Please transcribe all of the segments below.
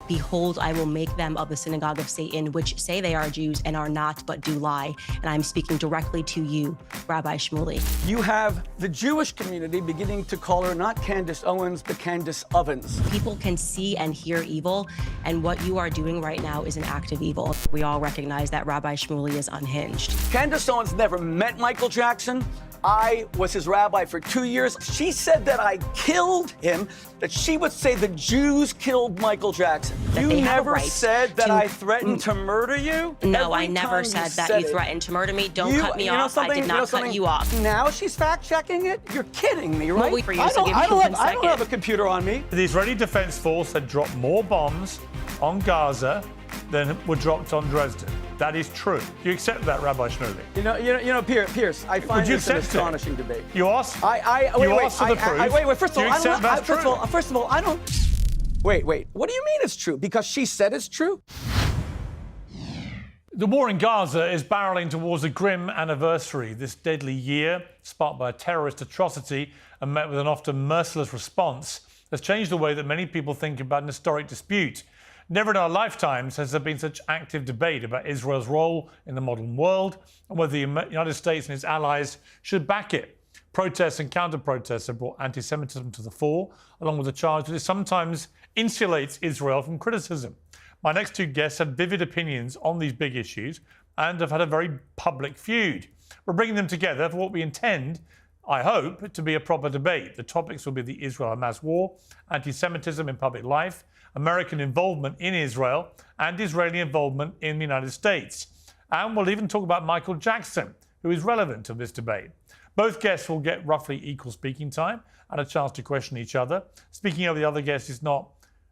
Behold, I will make them of the synagogue of Satan, which say they are Jews and are not, but do lie. And I'm speaking directly to you, Rabbi Shmuley. You have the Jewish community beginning to call her not Candace Owens, but Candace Ovens. People can see and hear evil, and what you are doing right now is an act of evil. We all recognize that Rabbi Shmuley is unhinged. Candace Owens never met Michael Jackson. I was his rabbi for 2 years. She said that I killed him, that she would say the Jews killed Michael Jackson. You never said that I threatened to murder you? No, I never said that you threatened to murder me. Don't cut me off. I did not cut you off. Now she's fact-checking it? You're kidding me, right? I don't have a computer on me. The Israeli Defense Force had dropped more bombs on Gaza than were dropped on Dresden. That is true. Do you accept that, Rabbi Shmuley? You know, Pierce, I find this an astonishing debate. You asked? Wait, first of all, I don't... Wait, what do you mean it's true? Because she said it's true? The war in Gaza is barreling towards a grim anniversary. This deadly year, sparked by a terrorist atrocity and met with an often merciless response, has changed the way that many people think about an historic dispute. Never in our lifetimes has there been such active debate about Israel's role in the modern world and whether the United States and its allies should back it. Protests and counter-protests have brought anti-Semitism to the fore, along with the charge that it sometimes insulates Israel from criticism. My next two guests have vivid opinions on these big issues and have had a very public feud. We're bringing them together for what we intend, I hope, to be a proper debate. The topics will be the Israel-Hamas war, anti-Semitism in public life, American involvement in Israel, and Israeli involvement in the United States. And we'll even talk about Michael Jackson, who is relevant to this debate. Both guests will get roughly equal speaking time and a chance to question each other. Speaking of the other guest is not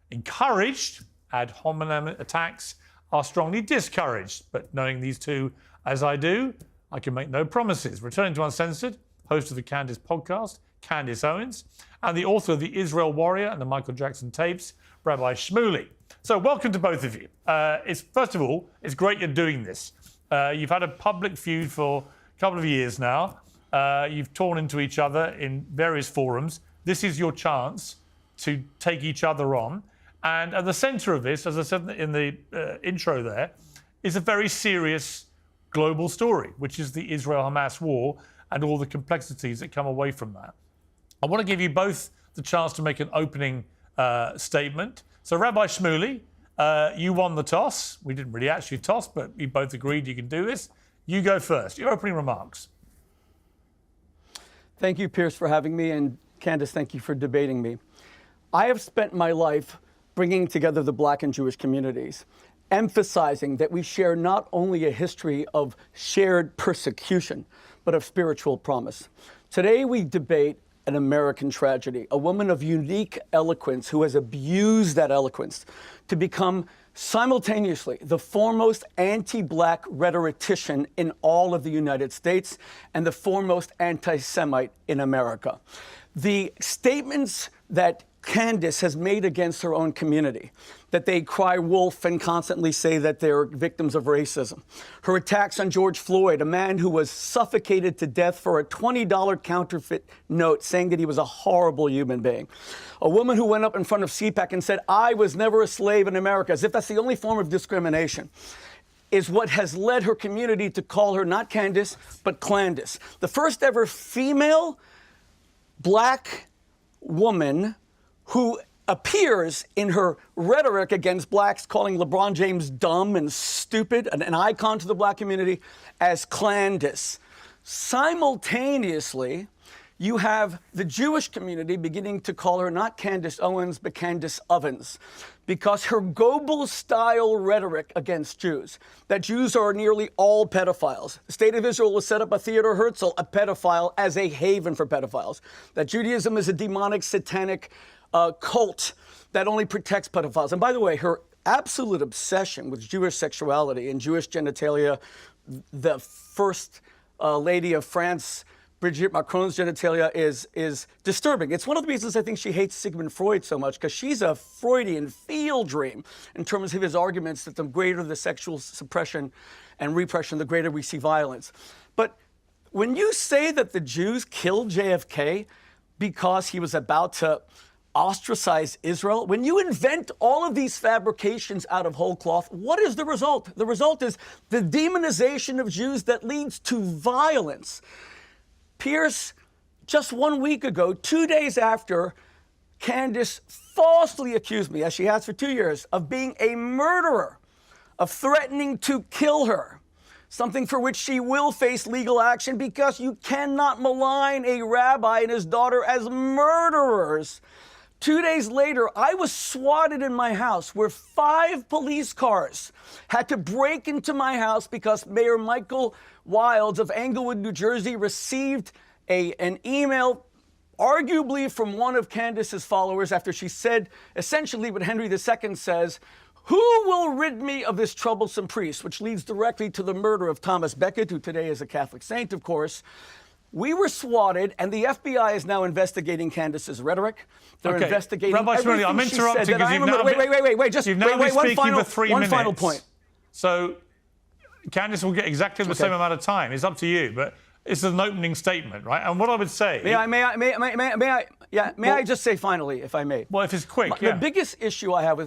encouraged. Ad hominem attacks are strongly discouraged. But knowing these two as I do, I can make no promises. Returning to Uncensored, host of the Candace podcast, Candace Owens, and the author of The Israel Warrior and the Michael Jackson tapes, Rabbi Shmuley. So welcome to both of you. First of all, it's great you're doing this. You've had a public feud for a couple of years now. You've torn into each other in various forums. This is your chance to take each other on. And at the centre of this, as I said in the intro there, is a very serious global story, which is the Israel-Hamas war and all the complexities that come away from that. I want to give you both the chance to make an opening statement. So, Rabbi Shmuley, you won the toss. We didn't really actually toss, but we both agreed you can do this. You go first. Your opening remarks. Thank you, Pierce, for having me, and Candace, thank you for debating me. I have spent my life bringing together the Black and Jewish communities, emphasizing that we share not only a history of shared persecution, but of spiritual promise. Today we debate an American tragedy, a woman of unique eloquence who has abused that eloquence to become simultaneously the foremost anti-Black rhetorician in all of the United States and the foremost anti-Semite in America. The statements that Candace has made against her own community, that they cry wolf and constantly say that they're victims of racism. Her attacks on George Floyd, a man who was suffocated to death for a $20 counterfeit note saying that he was a horrible human being. A woman who went up in front of CPAC and said, I was never a slave in America, as if that's the only form of discrimination, is what has led her community to call her not Candace, but Clandis. The first ever female Black woman who appears in her rhetoric against Blacks, calling LeBron James dumb and stupid, an icon to the Black community, as Clandis. Simultaneously, you have the Jewish community beginning to call her not Candace Owens, but Candace Ovens, because her Goebbels-style rhetoric against Jews, that Jews are nearly all pedophiles. The State of Israel will set up a Theodor Herzl, a pedophile, as a haven for pedophiles. That Judaism is a demonic, satanic cult that only protects pedophiles. And by the way, her absolute obsession with Jewish sexuality and Jewish genitalia, the first lady of France, Brigitte Macron's genitalia, is disturbing. It's one of the reasons I think she hates Sigmund Freud so much, because she's a Freudian field dream in terms of his arguments that the greater the sexual suppression and repression, the greater we see violence. But when you say that the Jews killed JFK because he was about to ostracize Israel? When you invent all of these fabrications out of whole cloth, what is the result? The result is the demonization of Jews that leads to violence. Pierce, just 1 week ago, 2 days after Candace falsely accused me, as she has for 2 years, of being a murderer, of threatening to kill her, something for which she will face legal action because you cannot malign a rabbi and his daughter as murderers. 2 days later, I was swatted in my house where 5 police cars had to break into my house because Mayor Michael Wilds of Englewood, New Jersey, received an email arguably from one of Candace's followers after she said essentially what Henry II says, "Who will rid me of this troublesome priest?" which leads directly to the murder of Thomas Becket, who today is a Catholic saint, of course. We were swatted, and the FBI is now investigating Candace's rhetoric. They're investigating Rabbi Shmuley, I'm interrupting because you've now been one final point. So Candace will get exactly the same amount of time. It's up to you, but it's an opening statement, right? And what I would say... May I just say finally, if I may? Well, if it's quick, The biggest issue I have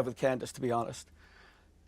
with Candace, to be honest,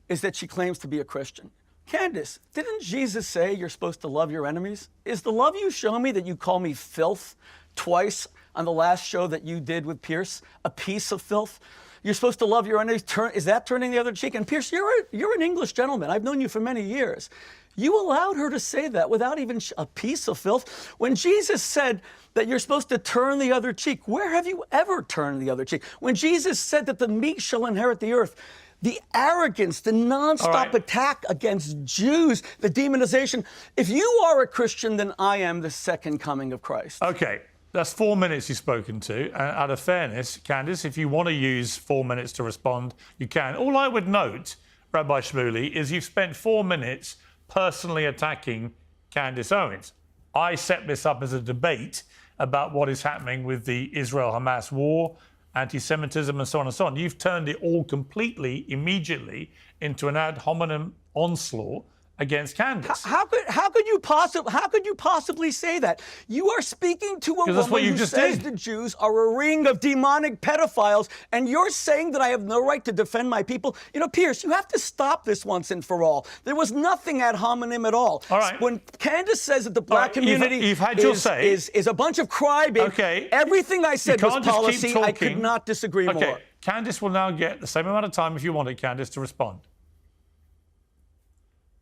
is that she claims to be a Christian. Candace, didn't Jesus say you're supposed to love your enemies? Is the love you show me that you call me filth twice on the last show that you did with Pierce a piece of filth? You're supposed to love your enemies. Is that turning the other cheek? And Pierce, you're an English gentleman. I've known you for many years. You allowed her to say that without even a piece of filth. When Jesus said that you're supposed to turn the other cheek, where have you ever turned the other cheek? When Jesus said that the meek shall inherit the earth, the arrogance, the nonstop attack against Jews, the demonization. If you are a Christian, then I am the second coming of Christ. Okay, that's 4 minutes you've spoken to. Out of fairness, Candace, if you want to use 4 minutes to respond, you can. All I would note, Rabbi Shmuley, is you've spent 4 minutes personally attacking Candace Owens. I set this up as a debate about what is happening with the Israel-Hamas war, anti-Semitism, and so on and so on. You've turned it all completely, immediately, into an ad hominem onslaught against Candace. How could you possibly say that? You are speaking to a woman who says the Jews are a ring of demonic pedophiles, and you're saying that I have no right to defend my people. You know, Pierce, you have to stop this once and for all. There was nothing ad hominem at all. All right. When Candace says that the black community is a bunch of crybabies, everything I said was policy. I could not disagree more. Candace will now get the same amount of time, if you want it, Candace, to respond.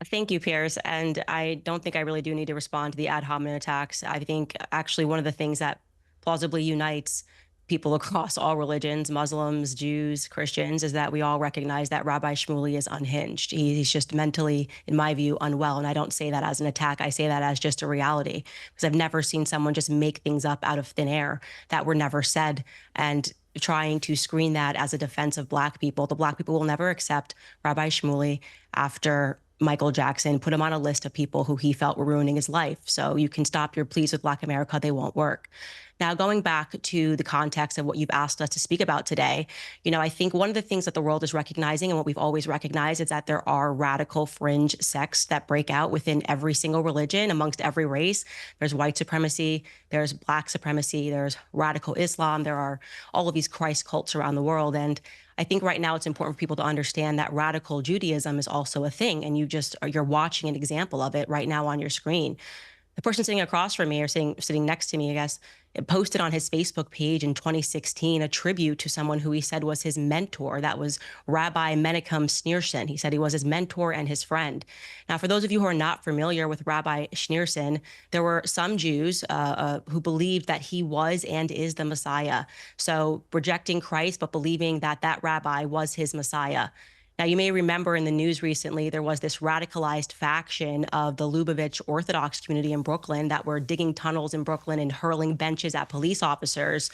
Thank you, Pierce. And I don't think I really do need to respond to the ad hominem attacks. I think actually one of the things that plausibly unites people across all religions, Muslims, Jews, Christians, is that we all recognize that Rabbi Shmuley is unhinged. He's just mentally, in my view, unwell. And I don't say that as an attack. I say that as just a reality, because I've never seen someone just make things up out of thin air that were never said. And trying to screen that as a defense of black people. The black people will never accept Rabbi Shmuley after Michael Jackson put him on a list of people who he felt were ruining his life. So you can stop your pleas with Black America, they won't work. Now, going back to the context of what you've asked us to speak about today, you know, I think one of the things that the world is recognizing and what we've always recognized is that there are radical fringe sects that break out within every single religion, amongst every race. There's white supremacy, there's black supremacy, there's radical Islam, there are all of these Christ cults around the world. And I think right now it's important for people to understand that radical Judaism is also a thing, and you're watching an example of it right now on your screen. The person sitting across from me, or sitting next to me, I guess, posted on his Facebook page in 2016 a tribute to someone who he said was his mentor. That was Rabbi Menachem Schneerson. He said he was his mentor and his friend. Now, for those of you who are not familiar with Rabbi Schneerson, there were some Jews who believed that he was and is the Messiah. So rejecting Christ, but believing that that rabbi was his Messiah. Now, you may remember in the news recently, there was this radicalized faction of the Lubavitch Orthodox community in Brooklyn that were digging tunnels in Brooklyn and hurling benches at police officers.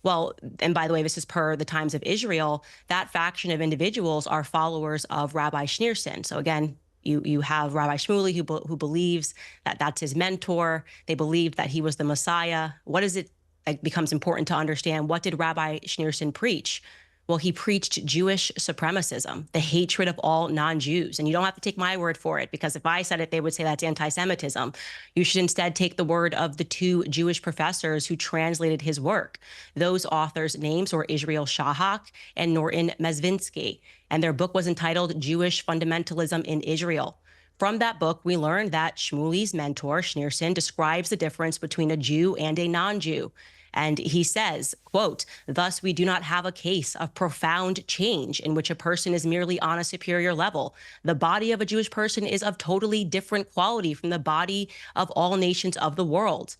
Well, and by the way, this is per the Times of Israel, that faction of individuals are followers of Rabbi Schneerson. So again, you have Rabbi Shmuley who believes that that's his mentor. They believed that he was the Messiah. What is it that becomes important to understand? What did Rabbi Schneerson preach? Well, he preached Jewish supremacism, the hatred of all non-Jews. And you don't have to take my word for it, because if I said it, they would say that's anti-Semitism. You should instead take the word of the two Jewish professors who translated his work. Those authors' names were Israel Shahak and Norton Mezvinsky, and their book was entitled Jewish Fundamentalism in Israel. From that book, we learned that Shmuley's mentor, Schneerson, describes the difference between a Jew and a non-Jew. And he says, quote, "Thus, we do not have a case of profound change in which a person is merely on a superior level. The body of a Jewish person is of totally different quality from the body of all nations of the world."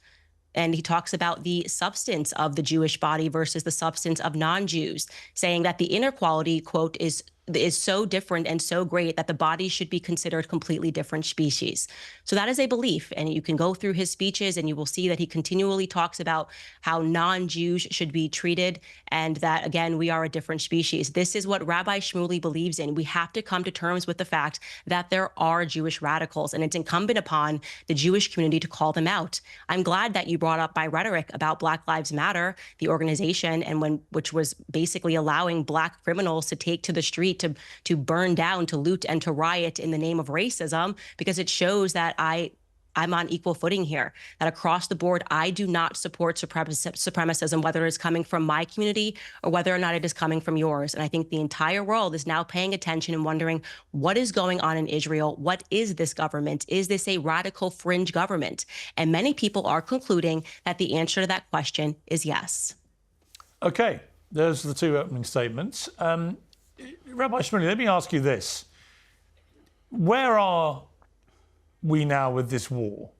And he talks about the substance of the Jewish body versus the substance of non-Jews, saying that the inner quality, quote, is so different and so great that the body should be considered completely different species. So that is a belief. And you can go through his speeches and you will see that he continually talks about how non-Jews should be treated, and that, again, we are a different species. This is what Rabbi Shmuley believes in. We have to come to terms with the fact that there are Jewish radicals, and it's incumbent upon the Jewish community to call them out. I'm glad that you brought up my rhetoric about Black Lives Matter, the organization, and which was basically allowing Black criminals to take to the street to burn down, to loot, and to riot in the name of racism, because it shows that I'm on equal footing here, that across the board, I do not support supremacism, whether it's coming from my community or whether or not it is coming from yours. And I think the entire world is now paying attention and wondering what is going on in Israel. What is this government? Is this a radical fringe government? And many people are concluding that the answer to that question is yes. Okay, those are the two opening statements. Rabbi Shmuley, let me ask you this. Where are we now with this war?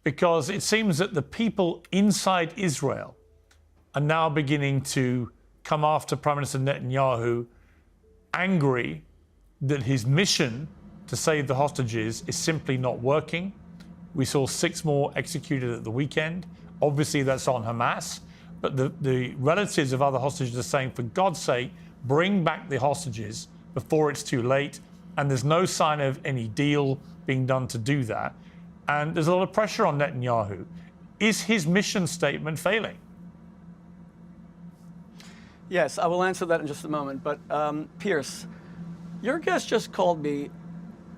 Because it seems that the people inside Israel are now beginning to come after Prime Minister Netanyahu, angry that his mission to save the hostages is simply not working. We saw 6 more executed at the weekend. Obviously, that's on Hamas. But the relatives of other hostages are saying, for God's sake, bring back the hostages before it's too late. And there's no sign of any deal being done to do that. And there's a lot of pressure on Netanyahu. Is his mission statement failing? Yes, I will answer that in just a moment. But Pierce, your guest just called me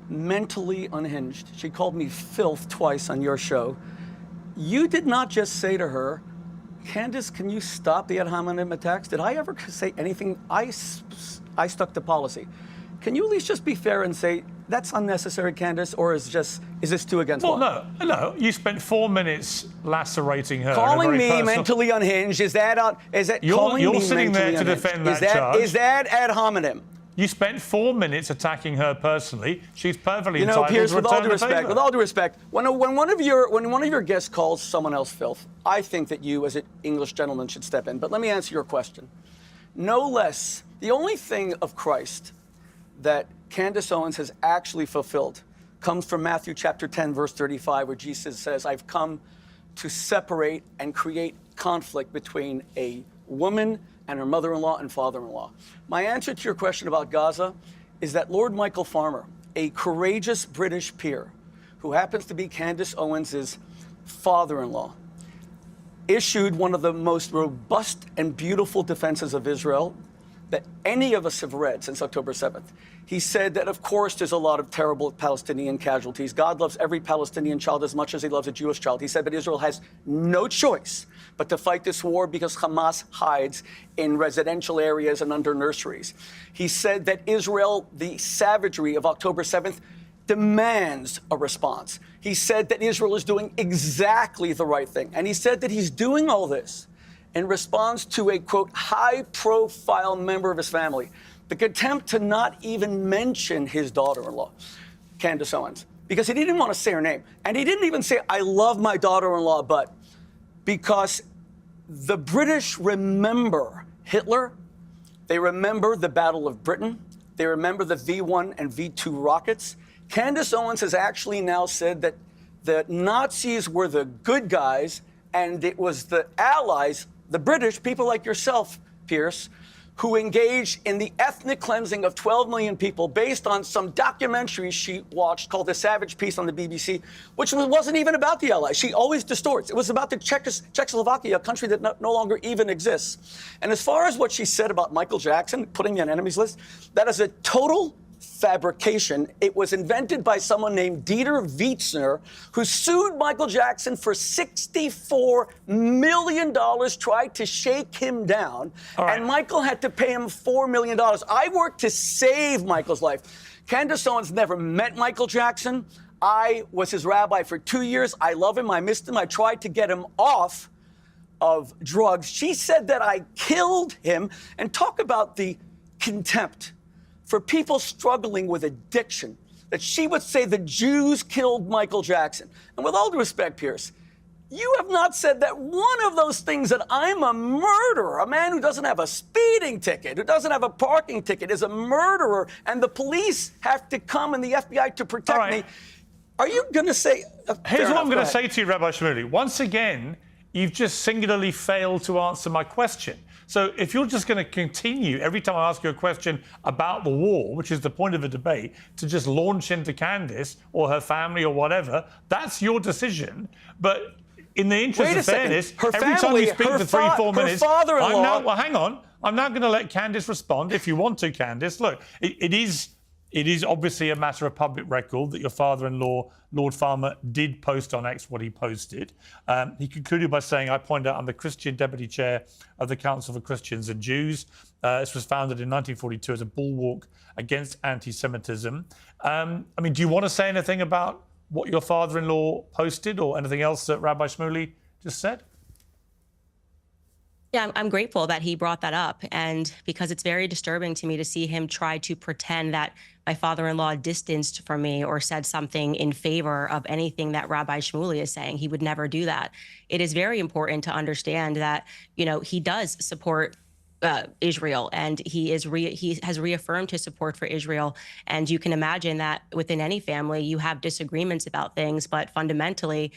mentally unhinged. She called me filth twice on your show. You did not just say to her, Candace, can you stop the ad hominem attacks? Did I ever say anything? I stuck to policy. Can you at least just be fair and say that's unnecessary, Candace, or is this too against law? Well, no. You spent 4 minutes lacerating her. Calling me mentally unhinged, is that you're sitting there to defend that charge? Is that ad hominem? You spent 4 minutes attacking her personally. She's perfectly entitled Pierce, to return the favor. with all due respect, when one of your guests calls someone else filth, I think that you, as an English gentleman, should step in. But let me answer your question. No less, the only thing of Christ that Candace Owens has actually fulfilled comes from Matthew chapter 10, verse 35, where Jesus says, I've come to separate and create conflict between a woman and her mother-in-law and father-in-law. My answer to your question about Gaza is that Lord Michael Farmer, a courageous British peer who happens to be Candace Owens' father-in-law, issued one of the most robust and beautiful defenses of Israel that any of us have read since October 7th. He said that, of course, there's a lot of terrible Palestinian casualties. God loves every Palestinian child as much as he loves a Jewish child. He said, but Israel has no choice but to fight this war because Hamas hides in residential areas and under nurseries. He said that Israel, the savagery of October 7th, demands a response. He said that Israel is doing exactly the right thing. And he said that he's doing all this in response to a, quote, high-profile member of his family. The contempt to not even mention his daughter-in-law, Candace Owens, because he didn't want to say her name. And he didn't even say, I love my daughter-in-law, but because the British remember Hitler, they remember the Battle of Britain, they remember the V-1 and V-2 rockets. Candace Owens has actually now said that the Nazis were the good guys and it was the Allies, the British, people like yourself, Pierce, who engaged in the ethnic cleansing of 12 million people based on some documentary she watched called The Savage Peace on the BBC, which wasn't even about the Allies. She always distorts. It was about the Czechoslovakia, a country that no longer even exists. And as far as what she said about Michael Jackson, putting me on enemies list, that is a total fabrication. It was invented by someone named Dieter Wietzner, who sued Michael Jackson for $64 million, tried to shake him down, and Michael had to pay him $4 million. I worked to save Michael's life. Candace Owens never met Michael Jackson. I was his rabbi for 2 years. I love him. I missed him. I tried to get him off of drugs. She said that I killed him. And talk about the contempt for people struggling with addiction, that she would say the Jews killed Michael Jackson. And with all due respect, Pierce, you have not said that one of those things, that I'm a murderer, a man who doesn't have a speeding ticket, who doesn't have a parking ticket, is a murderer, and the police have to come and the FBI to protect me. Are you going to say... Here's what I'm going to say to you, Rabbi Shmuley. Once again, you've just singularly failed to answer my question. So if you're just going to continue, every time I ask you a question about the war, which is the point of the debate, to just launch into Candace or her family or whatever, that's your decision. But in the interest of fairness, every time you speak for 3-4 minutes... Well, hang on. I'm now going to let Candace respond, if you want to, Candace. Look, it is obviously a matter of public record that your father-in-law, Lord Farmer, did post on X what he posted. He concluded by saying, I point out I'm the Christian Deputy Chair of the Council for Christians and Jews. This was founded in 1942 as a bulwark against anti-Semitism. I mean, do you want to say anything about what your father-in-law posted or anything else that Rabbi Shmuley just said? Yeah, I'm grateful that he brought that up, and because it's very disturbing to me to see him try to pretend that my father-in-law distanced from me or said something in favor of anything that Rabbi Shmuley is saying. He would never do that. It is very important to understand that, you know, he does support Israel, and he has reaffirmed his support for Israel. And you can imagine that within any family, you have disagreements about things, but fundamentally,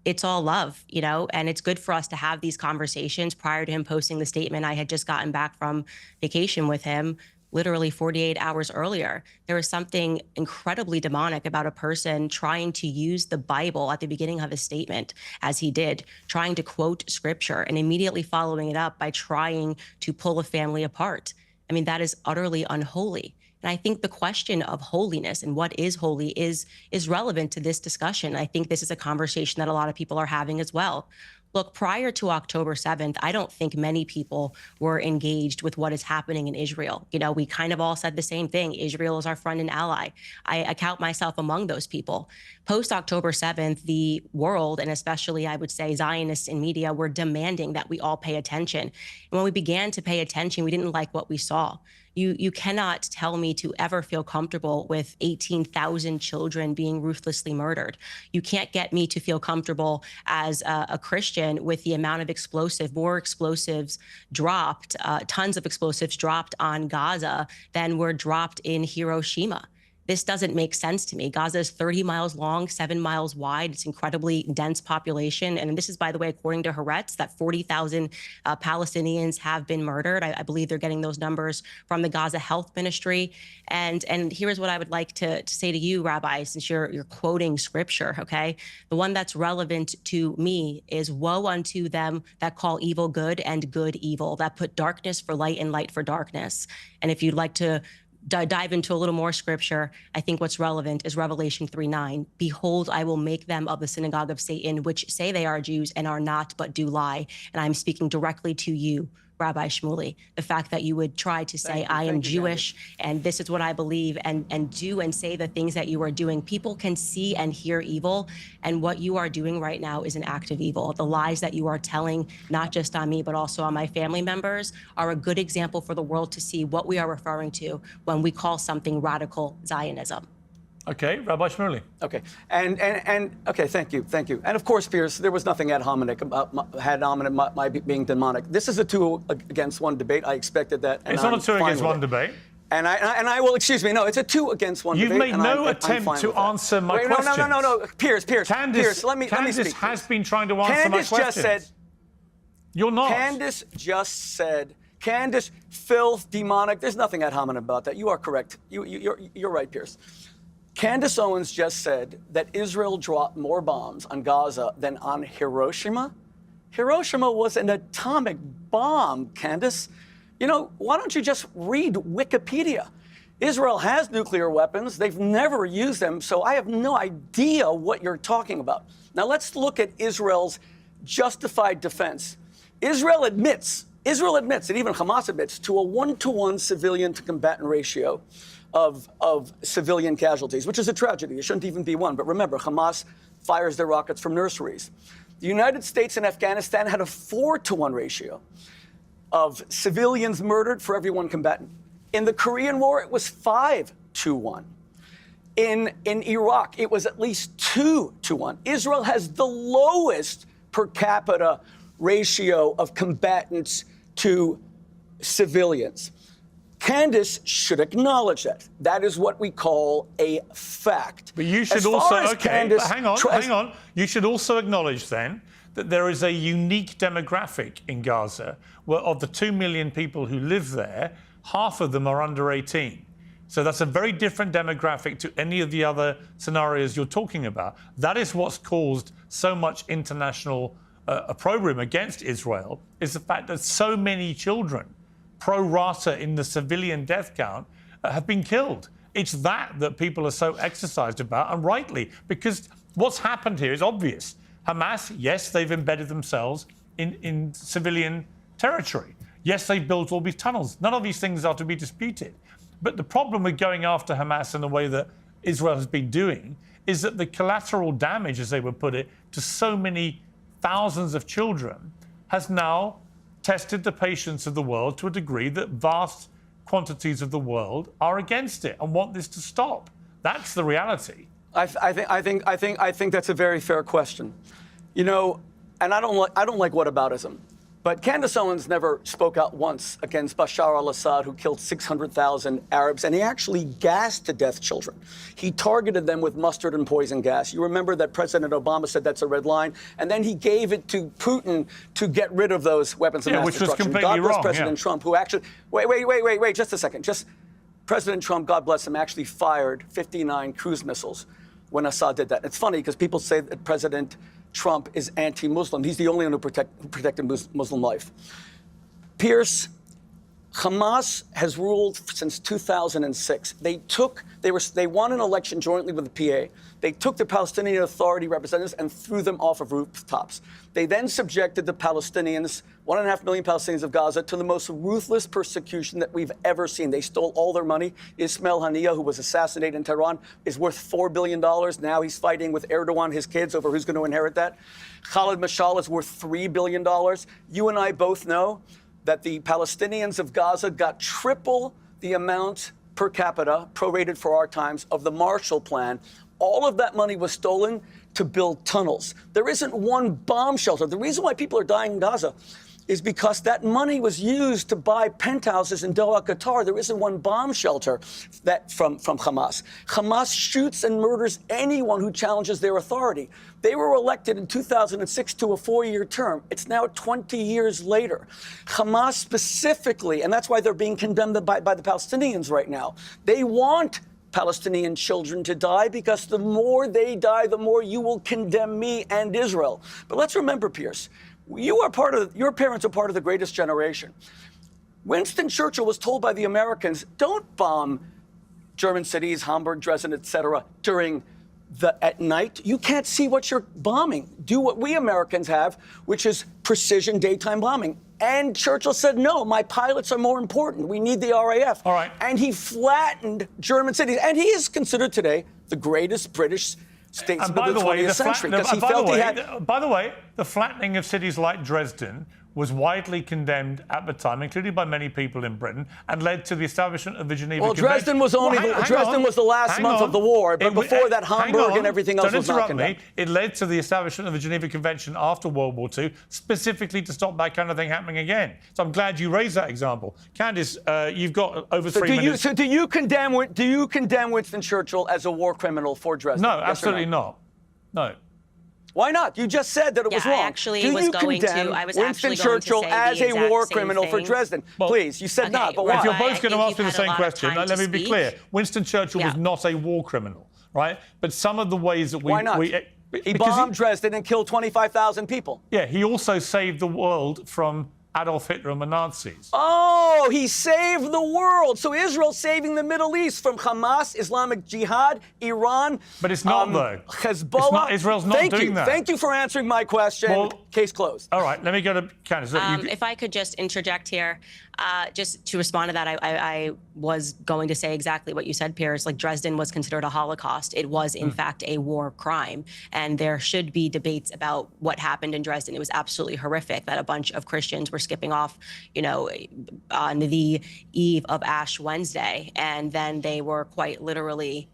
it's all love, you know, and it's good for us to have these conversations. Prior to him posting the statement, I had just gotten back from vacation with him. Literally 48 hours earlier, there was something incredibly demonic about a person trying to use the Bible at the beginning of a statement, as he did, trying to quote scripture and immediately following it up by trying to pull a family apart. I mean, that is utterly unholy. And I think the question of holiness and what is holy is relevant to this discussion. I think this is a conversation that a lot of people are having as well. Look, prior to October 7th, I don't think many people were engaged with what is happening in Israel. You know, we kind of all said the same thing. Israel is our friend and ally. I count myself among those people. Post October 7th, the world, and especially I would say Zionists in media, were demanding that we all pay attention. And when we began to pay attention, we didn't like what we saw. You cannot tell me to ever feel comfortable with 18,000 children being ruthlessly murdered. You can't get me to feel comfortable as a Christian with the amount of more explosives dropped, tons of explosives dropped on Gaza than were dropped in Hiroshima. This doesn't make sense to me. Gaza is 30 miles long, 7 miles wide. It's incredibly dense population. And this is, by the way, according to Haaretz, that 40,000 Palestinians have been murdered. I believe they're getting those numbers from the Gaza Health Ministry. And here's what I would like to say to you, Rabbi, since you're quoting scripture, okay? The one that's relevant to me is, woe unto them that call evil good and good evil, that put darkness for light and light for darkness. And if you'd like to dive into a little more scripture, I think what's relevant is Revelation 3:9. Behold, I will make them of the synagogue of Satan, which say they are Jews and are not, but do lie. And I'm speaking directly to you, Rabbi Shmuley. The fact that you would try to say, I am Jewish, and this is what I believe, and do and say the things that you are doing. People can see and hear evil, and what you are doing right now is an act of evil. The lies that you are telling, not just on me, but also on my family members, are a good example for the world to see what we are referring to when we call something radical Zionism. Okay, Rabbi Shmuley. Okay, and okay, thank you. And of course, Pierce, there was nothing ad hominem about my being demonic. This is a 2 against 1 debate. I expected that. It's not a 2 against 1 debate. And I will, excuse me, no, it's a 2 against 1 debate. You've made no attempt to answer my questions. No, Pierce, Candace, let me speak. Candace has been trying to answer my questions. Candace just said, you're not. Candace just said Candace, filth, demonic. There's nothing ad hominem about that. You are correct. You're right, Pierce. Candace Owens just said that Israel dropped more bombs on Gaza than on Hiroshima. Hiroshima was an atomic bomb, Candace. You know, why don't you just read Wikipedia? Israel has nuclear weapons. They've never used them, so I have no idea what you're talking about. Now let's look at Israel's justified defense. Israel admits, and even Hamas admits, to a 1-to-1 civilian to combatant ratio of civilian casualties, which is a tragedy. It shouldn't even be one. But remember, Hamas fires their rockets from nurseries. The United States and Afghanistan had a 4-to-1 ratio of civilians murdered for every one combatant. In the Korean War, it was 5-to-1. In Iraq, it was at least 2-to-1. Israel has the lowest per capita ratio of combatants to civilians. Candace should acknowledge that. That is what we call a fact. But you should hang on. You should also acknowledge then that there is a unique demographic in Gaza where of the 2 million people who live there, half of them are under 18. So that's a very different demographic to any of the other scenarios you're talking about. That is what's caused so much international opprobrium against Israel, is the fact that so many children, pro rata in the civilian death count, have been killed. It's that people are so exercised about, and rightly, because what's happened here is obvious. Hamas, yes, they've embedded themselves in civilian territory. Yes, they've built all these tunnels. None of these things are to be disputed. But the problem with going after Hamas in the way that Israel has been doing is that the collateral damage, as they would put it, to so many thousands of children has now tested the patience of the world to a degree that vast quantities of the world are against it and want this to stop. That's the reality. I think that's a very fair question. You know, and I don't like whataboutism. But Candace Owens never spoke out once against Bashar al-Assad, who killed 600,000 Arabs, and he actually gassed to death children. He targeted them with mustard and poison gas. You remember that President Obama said that's a red line, and then he gave it to Putin to get rid of those weapons of mass destruction. Which was completely wrong. God bless President Trump, who actually... Wait, just a second. President Trump, God bless him, actually fired 59 cruise missiles when Assad did that. It's funny because people say that President Trump is anti-Muslim. He's the only one who protected Muslim life. Pierce, Hamas has ruled since 2006. They won an election jointly with the PA. They took the Palestinian Authority representatives and threw them off of rooftops. They then subjected the Palestinians, 1.5 million Palestinians of Gaza, to the most ruthless persecution that we've ever seen. They stole all their money. Ismail Haniyeh, who was assassinated in Tehran, is worth $4 billion. Now he's fighting with Erdogan, his kids, over who's going to inherit that. Khalid Mashal is worth $3 billion. You and I both know that the Palestinians of Gaza got triple the amount per capita, prorated for our times, of the Marshall Plan. All of that money was stolen to build tunnels. There isn't one bomb shelter. The reason why people are dying in Gaza is because that money was used to buy penthouses in Doha, Qatar. There isn't one bomb shelter that from Hamas. Hamas shoots and murders anyone who challenges their authority. They were elected in 2006 to a 4-year term. It's now 20 years later. Hamas specifically, and that's why they're being condemned by the Palestinians right now. They want Palestinian children to die because the more they die, the more you will condemn me and Israel. But let's remember, Pierce, your parents are part of the greatest generation. Winston Churchill was told by the Americans, don't bomb German cities, Hamburg, Dresden, etc., at night. You can't see what you're bombing. Do what we Americans have, which is precision daytime bombing. And Churchill said, no, my pilots are more important. We need the RAF. All right. And he flattened German cities. And he is considered today the greatest British statesman of the 20th century. By the way, the flattening of cities like Dresden was widely condemned at the time, including by many people in Britain, and led to the establishment of the Geneva Convention. Dresden was Dresden was the last month of the war, but before that, Hamburg and everything else was not condemned. It led to the establishment of the Geneva Convention after World War II, specifically to stop that kind of thing happening again. So I'm glad you raised that example. Candace, you've got over 3 minutes. Do you condemn Winston Churchill as a war criminal for Dresden? No, absolutely not. No. Why not? You just said that it was wrong. I actually was going to. I was Winston actually going to Churchill say as the a exact war same criminal for thing. Dresden? Well, please, you said okay, not, but Rabbi, If you're why? both going to ask me the same question, time let me to be speak. clear. Winston Churchill was Yeah. not a war criminal, right? But some of the ways that Why not? He because bombed Dresden and killed 25,000 people. Yeah, he also saved the world from Adolf Hitler and the Nazis. Oh, he saved the world. So Israel's saving the Middle East from Hamas, Islamic Jihad, Iran. But it's not, though. Hezbollah. It's not, Israel's not doing that. Thank you for answering my question. Well, case closed. All right, let me go to Candace. If I could just interject here, just to respond to that, I was going to say exactly what you said, Piers. Like, Dresden was considered a Holocaust. It was, in fact, a war crime. And there should be debates about what happened in Dresden. It was absolutely horrific that a bunch of Christians were skipping off, on the eve of Ash Wednesday. And then they were quite literally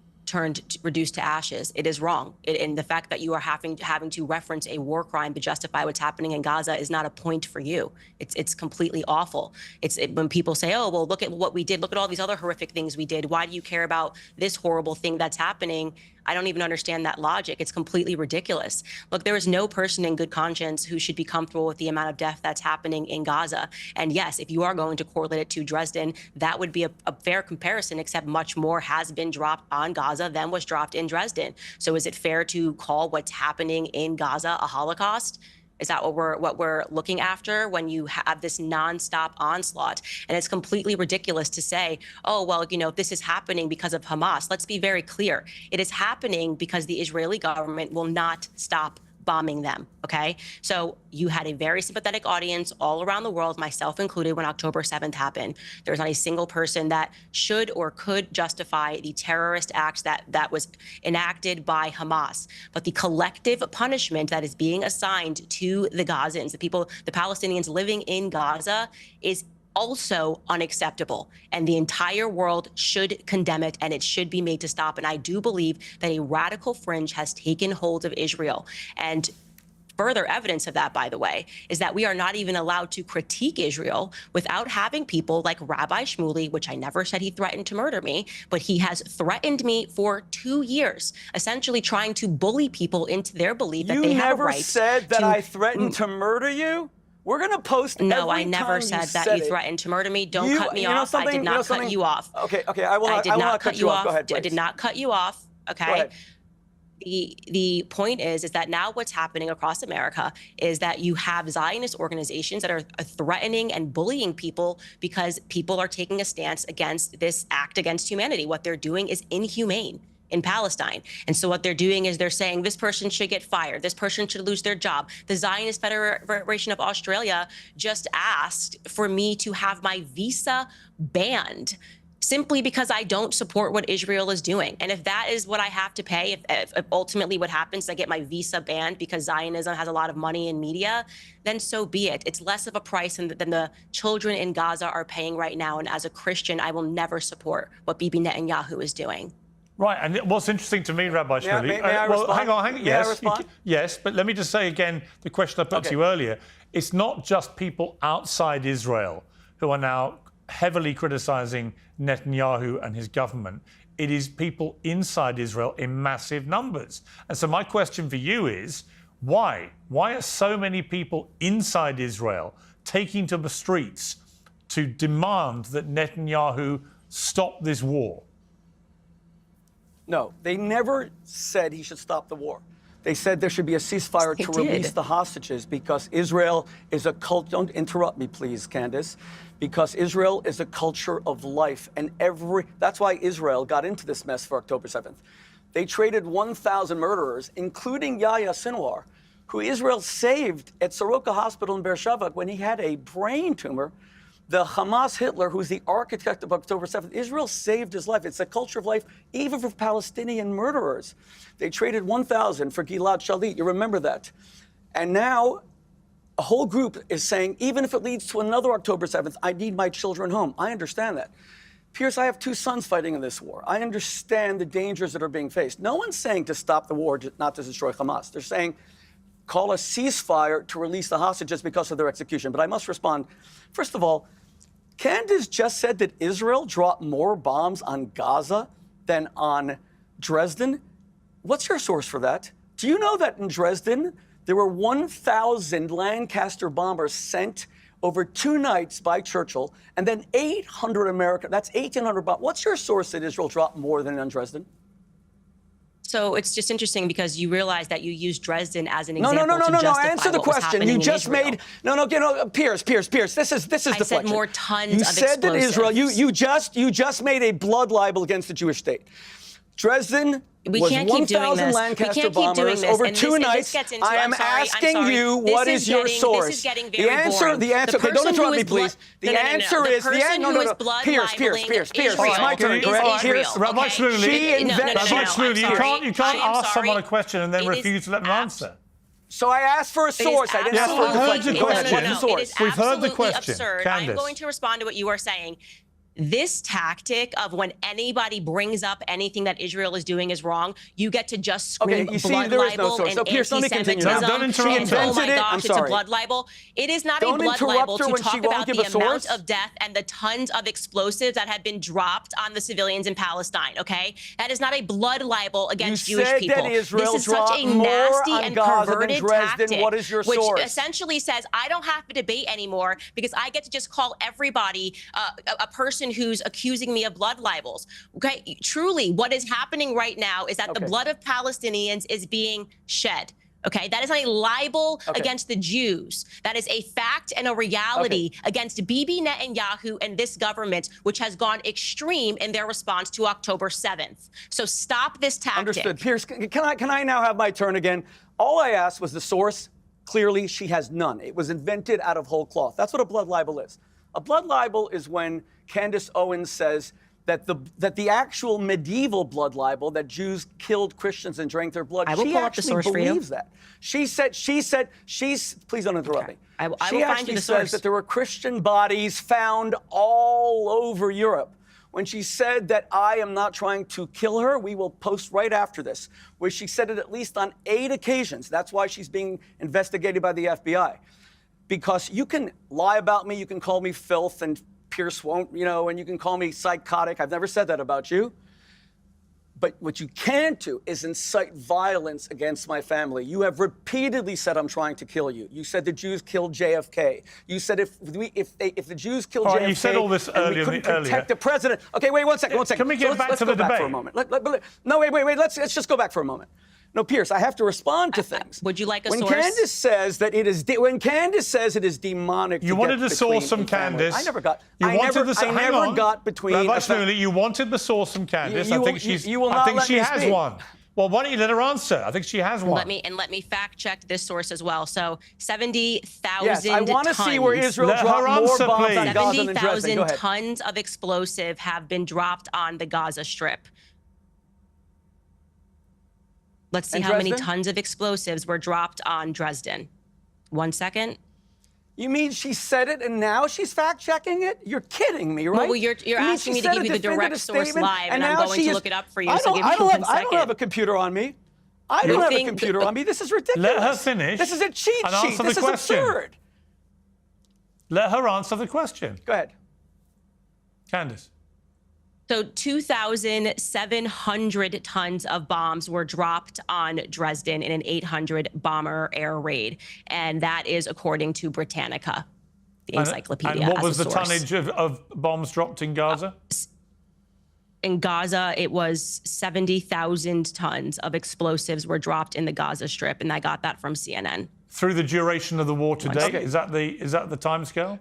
reduced to ashes. It is wrong. And the fact that you are having to reference a war crime to justify what's happening in Gaza is not a point for you. It's completely awful. When people say, oh, well, look at what we did. Look at all these other horrific things we did. Why do you care about this horrible thing that's happening? I don't even understand that logic. It's completely ridiculous. Look, there is no person in good conscience who should be comfortable with the amount of death that's happening in Gaza. And yes, if you are going to correlate it to Dresden, that would be a fair comparison, except much more has been dropped on Gaza than was dropped in Dresden. So is it fair to call what's happening in Gaza a Holocaust? Is that what we're looking after when you have this nonstop onslaught? And it's completely ridiculous to say, oh, well, this is happening because of Hamas. Let's be very clear. It is happening because the Israeli government will not stop bombing them, okay? So you had a very sympathetic audience all around the world, myself included, when October 7th happened. There's not a single person that should or could justify the terrorist acts that was enacted by Hamas. But the collective punishment that is being assigned to the Gazans, the Palestinians living in Gaza, is also unacceptable. And the entire world should condemn it, and it should be made to stop. And I do believe that a radical fringe has taken hold of Israel. And further evidence of that, by the way, is that we are not even allowed to critique Israel without having people like Rabbi Shmuley, which I never said he threatened to murder me, but he has threatened me for 2 years, essentially trying to bully people into their belief that they have a right. You never said that I threatened to murder you? We're going to post every No, I never said that you threatened to murder me. Don't cut me off. I did not cut you off. Okay, I will not cut you off. Go ahead, please. I did not cut you off, okay? Go ahead. The point is that now what's happening across America is that you have Zionist organizations that are threatening and bullying people because people are taking a stance against this act against humanity. What they're doing is inhumane in Palestine. And so what they're doing is they're saying this person should get fired. This person should lose their job. The Zionist Federation of Australia just asked for me to have my visa banned simply because I don't support what Israel is doing. And if that is what I have to pay, if ultimately what happens, I get my visa banned because Zionism has a lot of money in media, then so be it. It's less of a price than the children in Gaza are paying right now. And as a Christian, I will never support what Bibi Netanyahu is doing. Right, and what's interesting to me, Rabbi Shmuley... May I respond? Hang on. May I respond? Yes, but let me just say again the question I put to you earlier. It's not just people outside Israel who are now heavily criticising Netanyahu and his government. It is people inside Israel in massive numbers. And so my question for you is, why? Why are so many people inside Israel taking to the streets to demand that Netanyahu stop this war? No, they never said he should stop the war. They said there should be a ceasefire to release the hostages because Israel is a cult. Don't interrupt me, please, Candace. Because Israel is a culture of life. And that's why Israel got into this mess for October 7th. They traded 1,000 murderers, including Yahya Sinwar, who Israel saved at Soroka Hospital in Beersheba when he had a brain tumor. The Hamas Hitler, who's the architect of October 7th, Israel saved his life. It's a culture of life, even for Palestinian murderers. They traded 1,000 for Gilad Shalit. You remember that. And now a whole group is saying, even if it leads to another October 7th, I need my children home. I understand that. Pierce, I have 2 sons fighting in this war. I understand the dangers that are being faced. No one's saying to stop the war, not to destroy Hamas. They're saying call a ceasefire to release the hostages because of their execution. But I must respond. First of all, Candace just said that Israel dropped more bombs on Gaza than on Dresden. What's your source for that? Do you know that in Dresden, there were 1,000 Lancaster bombers sent over 2 nights by Churchill, and then 800 American, that's 1,800 bombs. What's your source that Israel dropped more than on Dresden? So it's just interesting because you realize that you used Dresden as an example No. to justify Answer the what was question. happening You just in Israel. made Pierce. This is deflection. I said more tons you of said that Israel. explosives. You just made a blood libel against the Jewish state. Dresden We was can't keep doing 1,000 this. Lancaster We can't keep doing bombers this. over And 2 this nights. gets into, I am asking you what is your source. This is getting very boring. The answer. Okay, don't interrupt me, please. The answer is Pierce. It's my turn. Correct. Pierce. Rabbi Shmuley, Rabbi Shmuley, you can't ask someone a question and then refuse to let them answer. So I asked for a source. I didn't ask for a question. What's the source? It is We've heard the absolutely question. absurd. Candace. I'm going to respond to what you are saying. This tactic of when anybody brings up anything that Israel is doing is wrong, you get to just scream you see, blood there is no libel source. and So, Pierce, let me continue. anti-Semitism. Don't interrupt And, her. oh my Invented it. gosh, I'm it's a sorry. blood libel. It is not Don't a blood interrupt libel her to when she talk won't about give the a source. amount of death and the tons of explosives that have been dropped on the civilians in Palestine, okay? That is not a blood libel against Jewish said people. that Israel This is such a dropped more nasty on and Gaza than perverted Dresden. tactic, What is your which source? essentially says, I don't have to debate anymore because I get to just call everybody a person who's accusing me of blood libels. Okay, truly, what is happening right now is that the blood of Palestinians is being shed. Okay, that is not a libel against the Jews. That is a fact and a reality against Bibi Netanyahu and this government, which has gone extreme in their response to October 7th. So stop this tactic. Understood. Pierce, can I now have my turn again? All I asked was the source. Clearly, she has none. It was invented out of whole cloth. That's what a blood libel is. A blood libel is when Candace Owens says that the actual medieval blood libel, that Jews killed Christians and drank their blood, I will pull up the source for you. She believes that. Please don't interrupt me. I will She find you the says source. that there were Christian bodies found all over Europe. When she said that I am not trying to kill her, we will post right after this, where she said it at least on 8 occasions. That's why she's being investigated by the FBI. Because you can lie about me, you can call me filth, and Pierce won't, and you can call me psychotic. I've never said that about you. But what you can't do is incite violence against my family. You have repeatedly said I'm trying to kill you. You said the Jews killed JFK. You said if the Jews killed JFK, you said all this earlier. We couldn't protect the president. Okay, wait one second. Can we get back to the debate? For a moment. No, wait. Let's just go back for a moment. No, Pierce, I have to respond to things. Would you like a when source? Candace says that it is demonic. You wanted a source from Candace. I never got. You I wanted never got between. Rabbi Shmuley, you wanted the source from Candace. I think she has one. Well, why don't you let her answer? I think she has one. Let me fact check this source as well. So 70,000 Yes, I want to see where Israel Let her dropped more answer, bombs please. on Gaza than Dresden. Go 70,000 ahead. tons of explosive have been dropped on the Gaza Strip. Let's see And how many Dresden? tons of explosives were dropped on Dresden. 1 second. You mean she said it and now she's fact-checking it? You're kidding me, right? Well, you're You mean asking she me to said give it, you the defended direct a source statement, live, and now I'm going she to is- look it up for you. I So don't, give I me don't 1 have, I don't have a second. computer on me. I don't have a computer on me. This is ridiculous. Let her finish This is a cheat and sheet. answer This the is question. absurd. Let her answer the question. Go ahead. Candace. So 2,700 tons of bombs were dropped on Dresden in an 800 bomber air raid. And that is according to Britannica, the encyclopedia. And what as was a the source. tonnage of bombs dropped in Gaza? In Gaza, it was 70,000 tons of explosives were dropped in the Gaza Strip, and I got that from CNN. Through the duration of the war to date? Okay. Is that the time scale?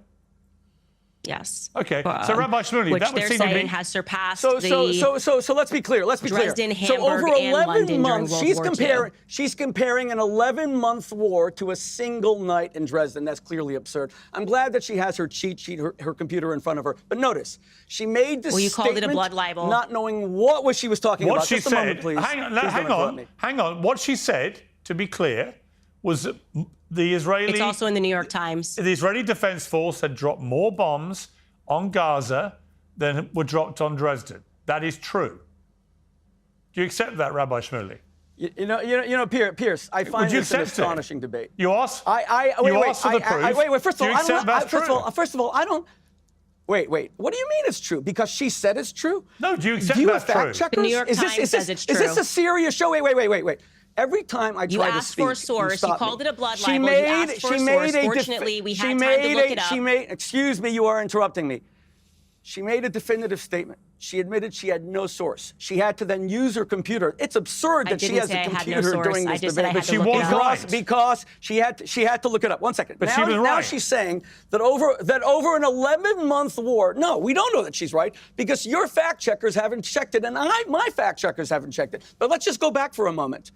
Yes. Okay. So Rabbi Shmuley, which that would they're seem to saying be has surpassed So let's be clear. Dresden, So Hamburg, over and 11 London months, during World War II. she's comparing an 11-month war to a single night in Dresden. That's clearly absurd. I'm glad that she has her cheat sheet, her computer in front of her. But notice, she made this Well, you called it a statement blood libel. not knowing what she was talking what about. she Just said. a moment, please. Hang Please don't interrupt me. on. What she said, to be clear, was that the It's also in the New York Times. The Israeli Defense Force had dropped more bombs on Gaza than were dropped on Dresden. That is true. Do you accept that, Rabbi Shmuley? You know, Pierce, I find this an astonishing debate. You ask? Wait, first of all, I don't. Wait. What do you mean it's true? Because she said it's true? No, do you accept Do you that's have fact true? checkers? The New York Times says it's true. Is this a serious show? Wait. Every time I try to speak, you asked for a source. You called it a blood libel. You asked for a source. Fortunately, we had time to look it up. Excuse me, you are interrupting me. She made a definitive statement. She admitted she had no source. She had to then use her computer. It's absurd that she has a computer during this debate. But she was right. Because she had to look it up. One second. But she was right. Now she's saying that over an 11-month war. No, we don't know that she's right because your fact checkers haven't checked it, and my fact checkers haven't checked it. But let's just go back for a moment.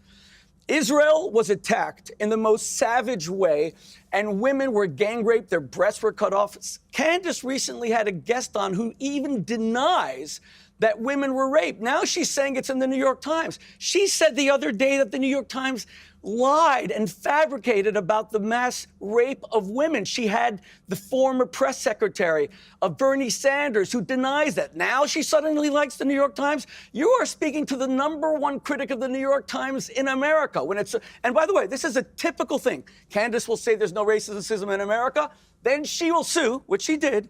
Israel was attacked in the most savage way, and women were gang raped, their breasts were cut off. Candace recently had a guest on who even denies that women were raped. Now she's saying it's in the New York Times. She said the other day that the New York Times lied and fabricated about the mass rape of women. She had the former press secretary of Bernie Sanders who denies that. Now she suddenly likes the New York Times. You are speaking to the #1 critic of the New York Times in America. And by the way, this is a typical thing. Candace will say there's no racism in America. Then she will sue, which she did,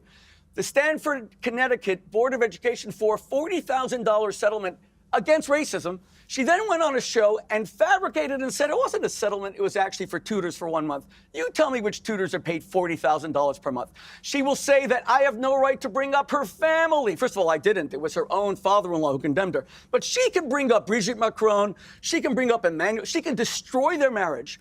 the Stanford, Connecticut Board of Education for a $40,000 settlement against racism. She then went on a show and fabricated and said it wasn't a settlement, it was actually for tutors for 1 month. You tell me which tutors are paid $40,000 per month. She will say that I have no right to bring up her family. First of all, I didn't. It was her own father-in-law who condemned her. But she can bring up Brigitte Macron. She can bring up Emmanuel. She can destroy their marriage.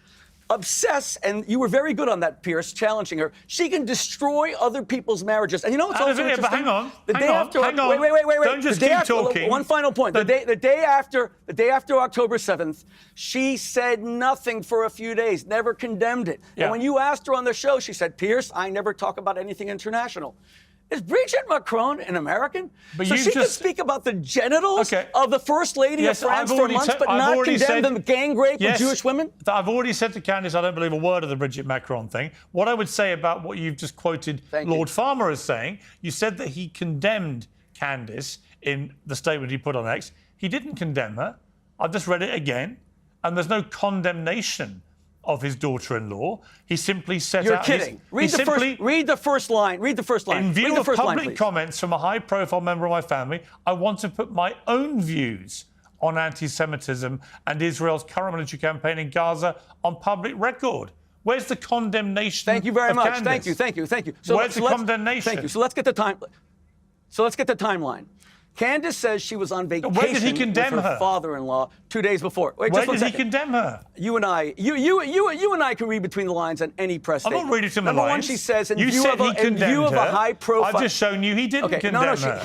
Obsess, and you were very good on that, Pierce, challenging her. She can destroy other people's marriages. And you know what's also interesting? But hang on. Hang on. Wait. Don't just keep talking. One final point. The day after October 7th, she said nothing for a few days, never condemned it. Yeah. And when you asked her on the show, she said, Pierce, I never talk about anything international. Is Brigitte Macron an American? But so she can speak about the genitals of the First Lady of France for months, but not condemn the gang rape of Jewish women? I've already said to Candace, I don't believe a word of the Brigitte Macron thing. What I would say about what you've just quoted Lord Farmer as saying, you said that he condemned Candace in the statement he put on X. He didn't condemn her. I've just read it again, and there's no condemnation of his daughter-in-law. He simply set You're out... kidding. Read the first line. In view of public comments from a high-profile member of my family, I want to put my own views on anti-Semitism and Israel's current military campaign in Gaza on public record. Where's the condemnation? Thank you very much. Candace? Thank you. So where's the condemnation? Thank you. So let's get the timeline. Candace says she was on vacation with her father-in-law 2 days before. Wait, where did he condemn her? You and I can read between the lines on any press statement. I'm not reading between the lines. Number one, she says, in you view said of a high-profile... I've just shown you he didn't condemn her.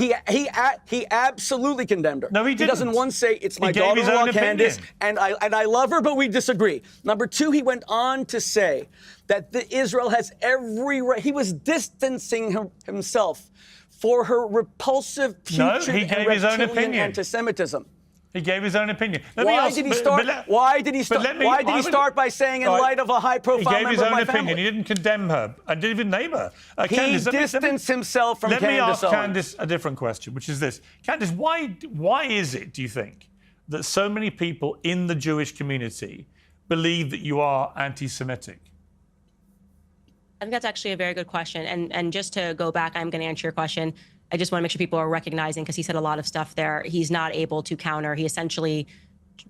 He absolutely condemned her. No, he didn't. He doesn't once say, it's my daughter-in-law, Candace, and I love her, but we disagree. Number two, he went on to say that Israel has every right... He was distancing himself for her repulsive, putrid, and reptilian anti-Semitism. He gave his own opinion. Why did he start by saying, in light of a high-profile member of my family? He gave his own opinion. He didn't condemn her and didn't even name her. He distanced himself from Candace Owens. Let me ask Candace a different question, which is this. Candace, why is it, do you think, that so many people in the Jewish community believe that you are anti-Semitic? I think that's actually a very good question. And just to go back, I'm going to answer your question. I just want to make sure people are recognizing, because he said a lot of stuff there, he's not able to counter. He essentially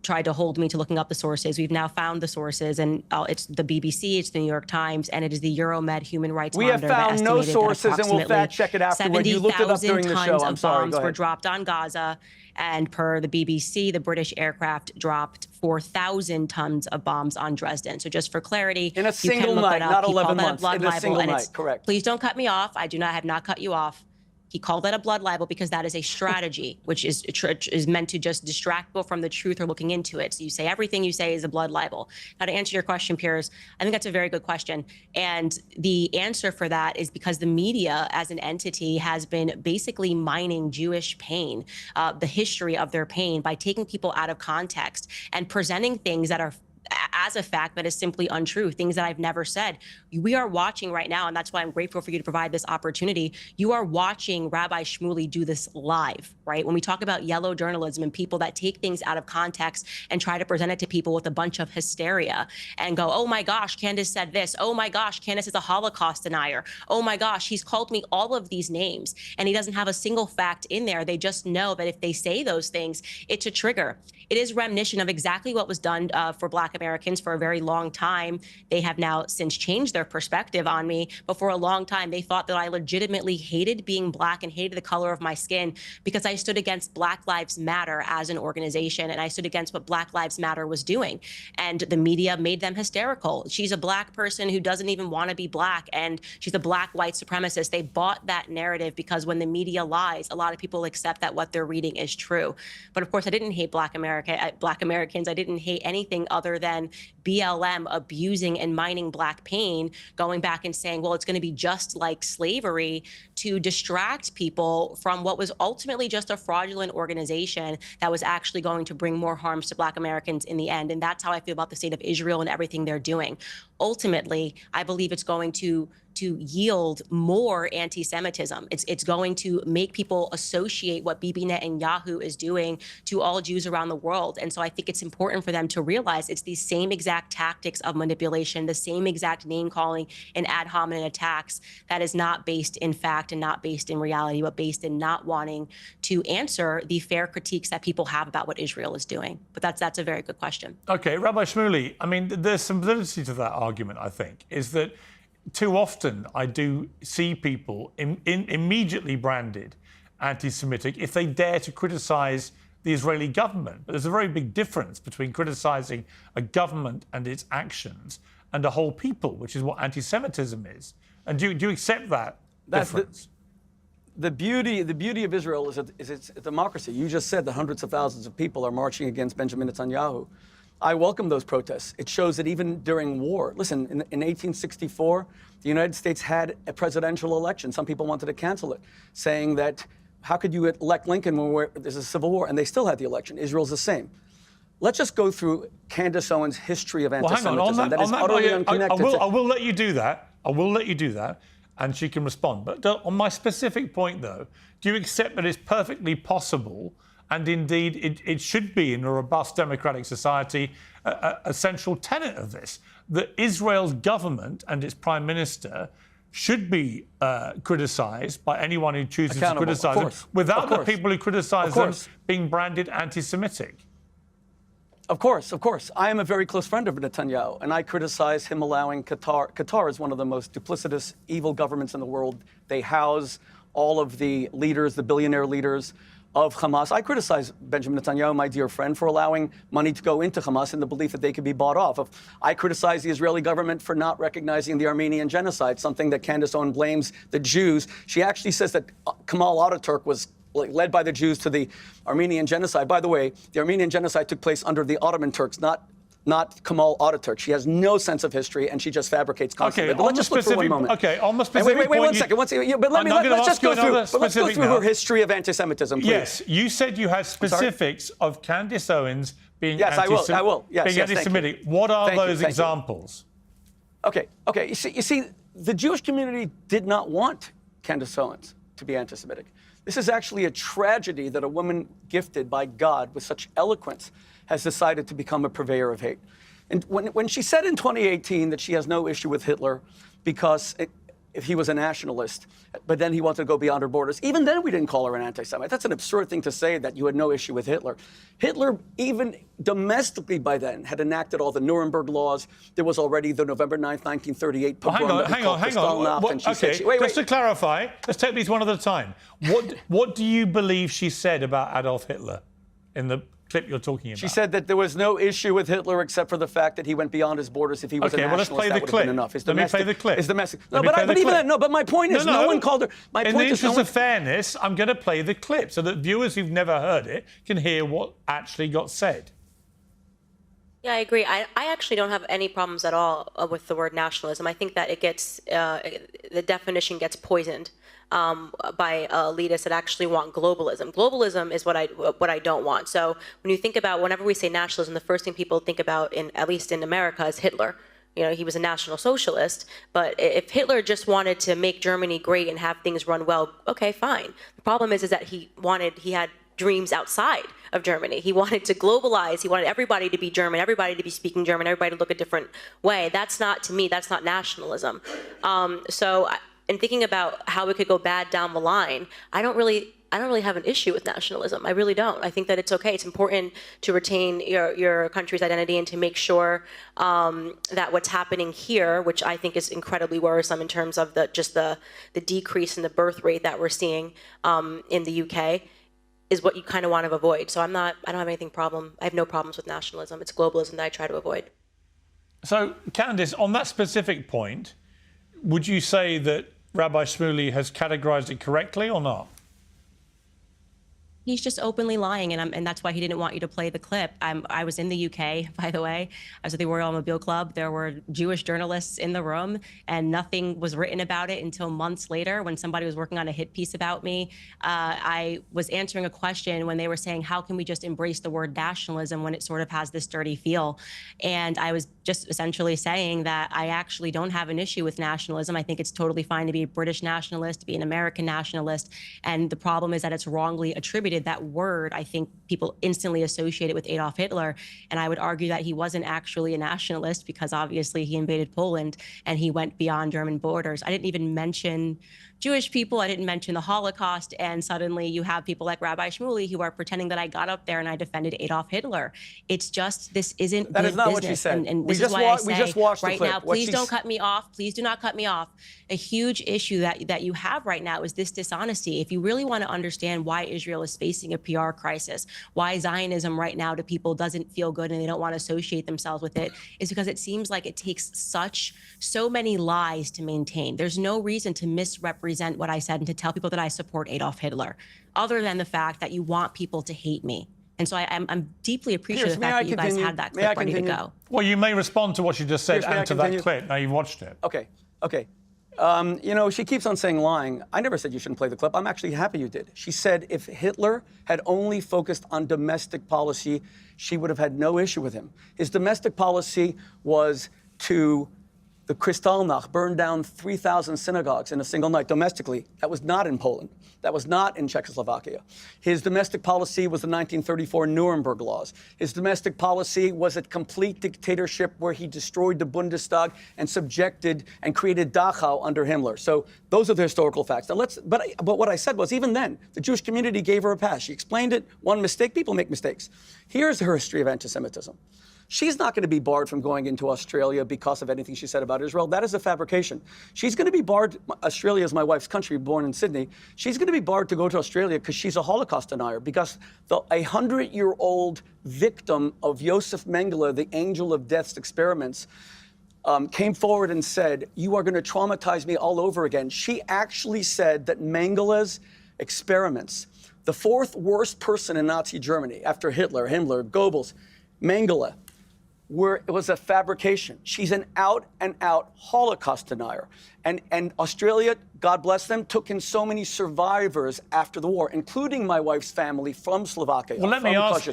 tried to hold me to looking up the sources. We've now found the sources, and it's the BBC, it's the New York Times, and it is the Euromed Human Rights Monitor. We have found no sources, and we'll fact check it afterward. You looked it up during the show. I'm sorry. 70,000 tons of bombs were dropped on Gaza, and per the BBC, the British aircraft dropped 4,000 tons of bombs on Dresden. So just for clarity, in a single night, not 11 months. In a single night, correct. Please don't cut me off. I have not cut you off. He called that a blood libel because that is a strategy, which is meant to just distract people from the truth or looking into it. So you say everything you say is a blood libel. Now, to answer your question, Piers, I think that's a very good question. And the answer for that is because the media as an entity has been basically mining Jewish pain, the history of their pain, by taking people out of context and presenting things that are as a fact that is simply untrue, things that I've never said. We are watching right now, and that's why I'm grateful for you to provide this opportunity. You are watching Rabbi Shmuley do this live, right? When we talk about yellow journalism and people that take things out of context and try to present it to people with a bunch of hysteria and go, oh my gosh, Candace said this. Oh my gosh, Candace is a Holocaust denier. Oh my gosh, he's called me all of these names, and he doesn't have a single fact in there. They just know that if they say those things, it's a trigger. It is reminiscent of exactly what was done for Black Americans for a very long time. They have now since changed their perspective on me, but for a long time, they thought that I legitimately hated being Black and hated the color of my skin because I stood against Black Lives Matter as an organization, and I stood against what Black Lives Matter was doing. And the media made them hysterical. She's a Black person who doesn't even want to be Black, and she's a Black white supremacist. They bought that narrative because when the media lies, a lot of people accept that what they're reading is true. But of course, I didn't hate Black Americans. I didn't hate anything other than BLM abusing and mining Black pain, going back and saying, well, it's going to be just like slavery, to distract people from what was ultimately just a fraudulent organization that was actually going to bring more harms to Black Americans in the end. And that's how I feel about the state of Israel and everything they're doing. Ultimately, I believe it's going to yield more anti-Semitism. It's going to make people associate what Bibi Netanyahu is doing to all Jews around the world. And so I think it's important for them to realize it's these same exact tactics of manipulation, the same exact name calling and ad hominem attacks that is not based in fact and not based in reality, but based in not wanting to answer the fair critiques that people have about what Israel is doing. But that's a very good question. Okay, Rabbi Shmuley, I mean, there's some validity to that argument, I think, is that too often I do see people immediately branded anti-Semitic if they dare to criticise the Israeli government. But there's a very big difference between criticising a government and its actions and a whole people, which is what anti-Semitism is. And do you accept that difference? The beauty of Israel is its democracy. You just said that hundreds of thousands of people are marching against Benjamin Netanyahu. I welcome those protests. It shows that even during war, listen, in 1864, the United States had a presidential election. Some people wanted to cancel it, saying that how could you elect Lincoln when there's a civil war? And they still had the election. Israel's the same. Let's just go through Candace Owens' history of anti-Semitism. Well, hang on. That is utterly unconnected. I will let you do that. I will let you do that, and she can respond. But on my specific point, though, do you accept that it's perfectly possible, and indeed it should be in a robust democratic society, a central tenet of this, that Israel's government and its prime minister should be criticised by anyone who chooses to criticise them, without the people who criticise them being branded anti-Semitic? Of course. I am a very close friend of Netanyahu, and I criticize him allowing Qatar. Qatar is one of the most duplicitous, evil governments in the world. They house all of the leaders, the billionaire leaders of Hamas. I criticize Benjamin Netanyahu, my dear friend, for allowing money to go into Hamas in the belief that they could be bought off. I criticize the Israeli government for not recognizing the Armenian genocide, something that Candace Owens blames the Jews. She actually says that Kemal Ataturk was led by the Jews to the Armenian genocide. By the way, the Armenian genocide took place under the Ottoman Turks, not Kemal Ataturk. She has no sense of history, and she just fabricates constantly. Okay, but let's just look for one moment. Okay, on the specific wait, one second. Let's just go through her history of anti-Semitism, please. Yes, you said you had specifics of Candace Owens being I will. Yes, anti-Semitic. What are those examples? Okay. You see, the Jewish community did not want Candace Owens to be anti-Semitic. This is actually a tragedy that a woman gifted by God with such eloquence has decided to become a purveyor of hate. And when she said in 2018 that she has no issue with Hitler because if he was a nationalist, but then he wanted to go beyond her borders, even then we didn't call her an anti-Semite. That's an absurd thing to say, that you had no issue with Hitler. Hitler, even domestically by then, had enacted all the Nuremberg laws. There was already the November 9th, 1938 pogrom. Hang on. Just to clarify, let's take these one at a time. What do you believe she said about Adolf Hitler in the clip you're talking about? She said that there was no issue with Hitler except for the fact that he went beyond his borders. If he was a nationalist, well, let's play the clip. Enough. Let me play the clip. It's domestic. No, but even that, but my point is, no one called her. In the interest of fairness, I'm going to play the clip so that viewers who've never heard it can hear what actually got said. Yeah, I agree. I actually don't have any problems at all with the word nationalism. I think that it gets, the definition gets poisoned by elitists that actually want globalism. Globalism is what I don't want. So when you think about, whenever we say nationalism, the first thing people think about, at least in America, is Hitler. You know, he was a National Socialist, but if Hitler just wanted to make Germany great and have things run well, okay, fine. The problem is that he had dreams outside of Germany. He wanted to globalize. He wanted everybody to be German, everybody to be speaking German, everybody to look a different way. That's not, to me, that's not nationalism. In thinking about how it could go bad down the line, I don't really have an issue with nationalism. I really don't. I think that it's okay. It's important to retain your country's identity and to make sure that what's happening here, which I think is incredibly worrisome in terms of the decrease in the birth rate that we're seeing in the UK, is what you kind of want to avoid. So I don't have I have no problems with nationalism. It's globalism that I try to avoid. So, Candace, on that specific point, would you say that Rabbi Shmuley has categorized it correctly or not? He's just openly lying, and that's why he didn't want you to play the clip. I was in the UK, by the way. I was at the Royal Mobile Club. There were Jewish journalists in the room, and nothing was written about it until months later when somebody was working on a hit piece about me. I was answering a question when they were saying, how can we just embrace the word nationalism when it sort of has this dirty feel? And I was just essentially saying that I actually don't have an issue with nationalism. I think it's totally fine to be a British nationalist, to be an American nationalist. And the problem is that it's wrongly attributed. That word, I think people instantly associate it with Adolf Hitler. And I would argue that he wasn't actually a nationalist because obviously he invaded Poland and he went beyond German borders. I didn't even mention Jewish people. I didn't mention the Holocaust. And suddenly you have people like Rabbi Shmuley who are pretending that I got up there and I defended Adolf Hitler. It's just, this isn't That good is not business. what she said. And we this is why I say we just watched right the clip. now, please don't cut me off. Please do not cut me off. A huge issue that you have right now is this dishonesty. If you really want to understand why Israel is facing a PR crisis, why Zionism right now to people doesn't feel good and they don't want to associate themselves with it, is because it seems like it takes so many lies to maintain. There's no reason to misrepresent what I said and to tell people that I support Adolf Hitler, other than the fact that you want people to hate me. And so I'm deeply appreciative of the fact that you guys had that clip ready to go. Well, you may respond to what she just said and to that clip. Now you've watched it. Okay. You know, she keeps on saying lying. I never said you shouldn't play the clip. I'm actually happy you did. She said if Hitler had only focused on domestic policy, she would have had no issue with him. His domestic policy was to the Kristallnacht, burned down 3,000 synagogues in a single night domestically. That was not in Poland. That was not in Czechoslovakia. His domestic policy was the 1934 Nuremberg laws. His domestic policy was a complete dictatorship where he destroyed the Bundestag and subjected and created Dachau under Himmler. So those are the historical facts. Now but what I said was, even then, the Jewish community gave her a pass. She explained it. One mistake, people make mistakes. Here's her history of anti-Semitism. She's not going to be barred from going into Australia because of anything she said about Israel. That is a fabrication. She's going to be barred. Australia is my wife's country, born in Sydney. She's going to be barred to go to Australia because she's a Holocaust denier, because a 100-year-old victim of Yosef Mengele, the angel of death's experiments, came forward and said, you are going to traumatize me all over again. She actually said that Mengele's experiments, the fourth worst person in Nazi Germany after Hitler, Himmler, Goebbels, Mengele, it was a fabrication. She's an out-and-out Holocaust denier. And Australia, God bless them, took in so many survivors after the war, including my wife's family from Slovakia. Well, let me ask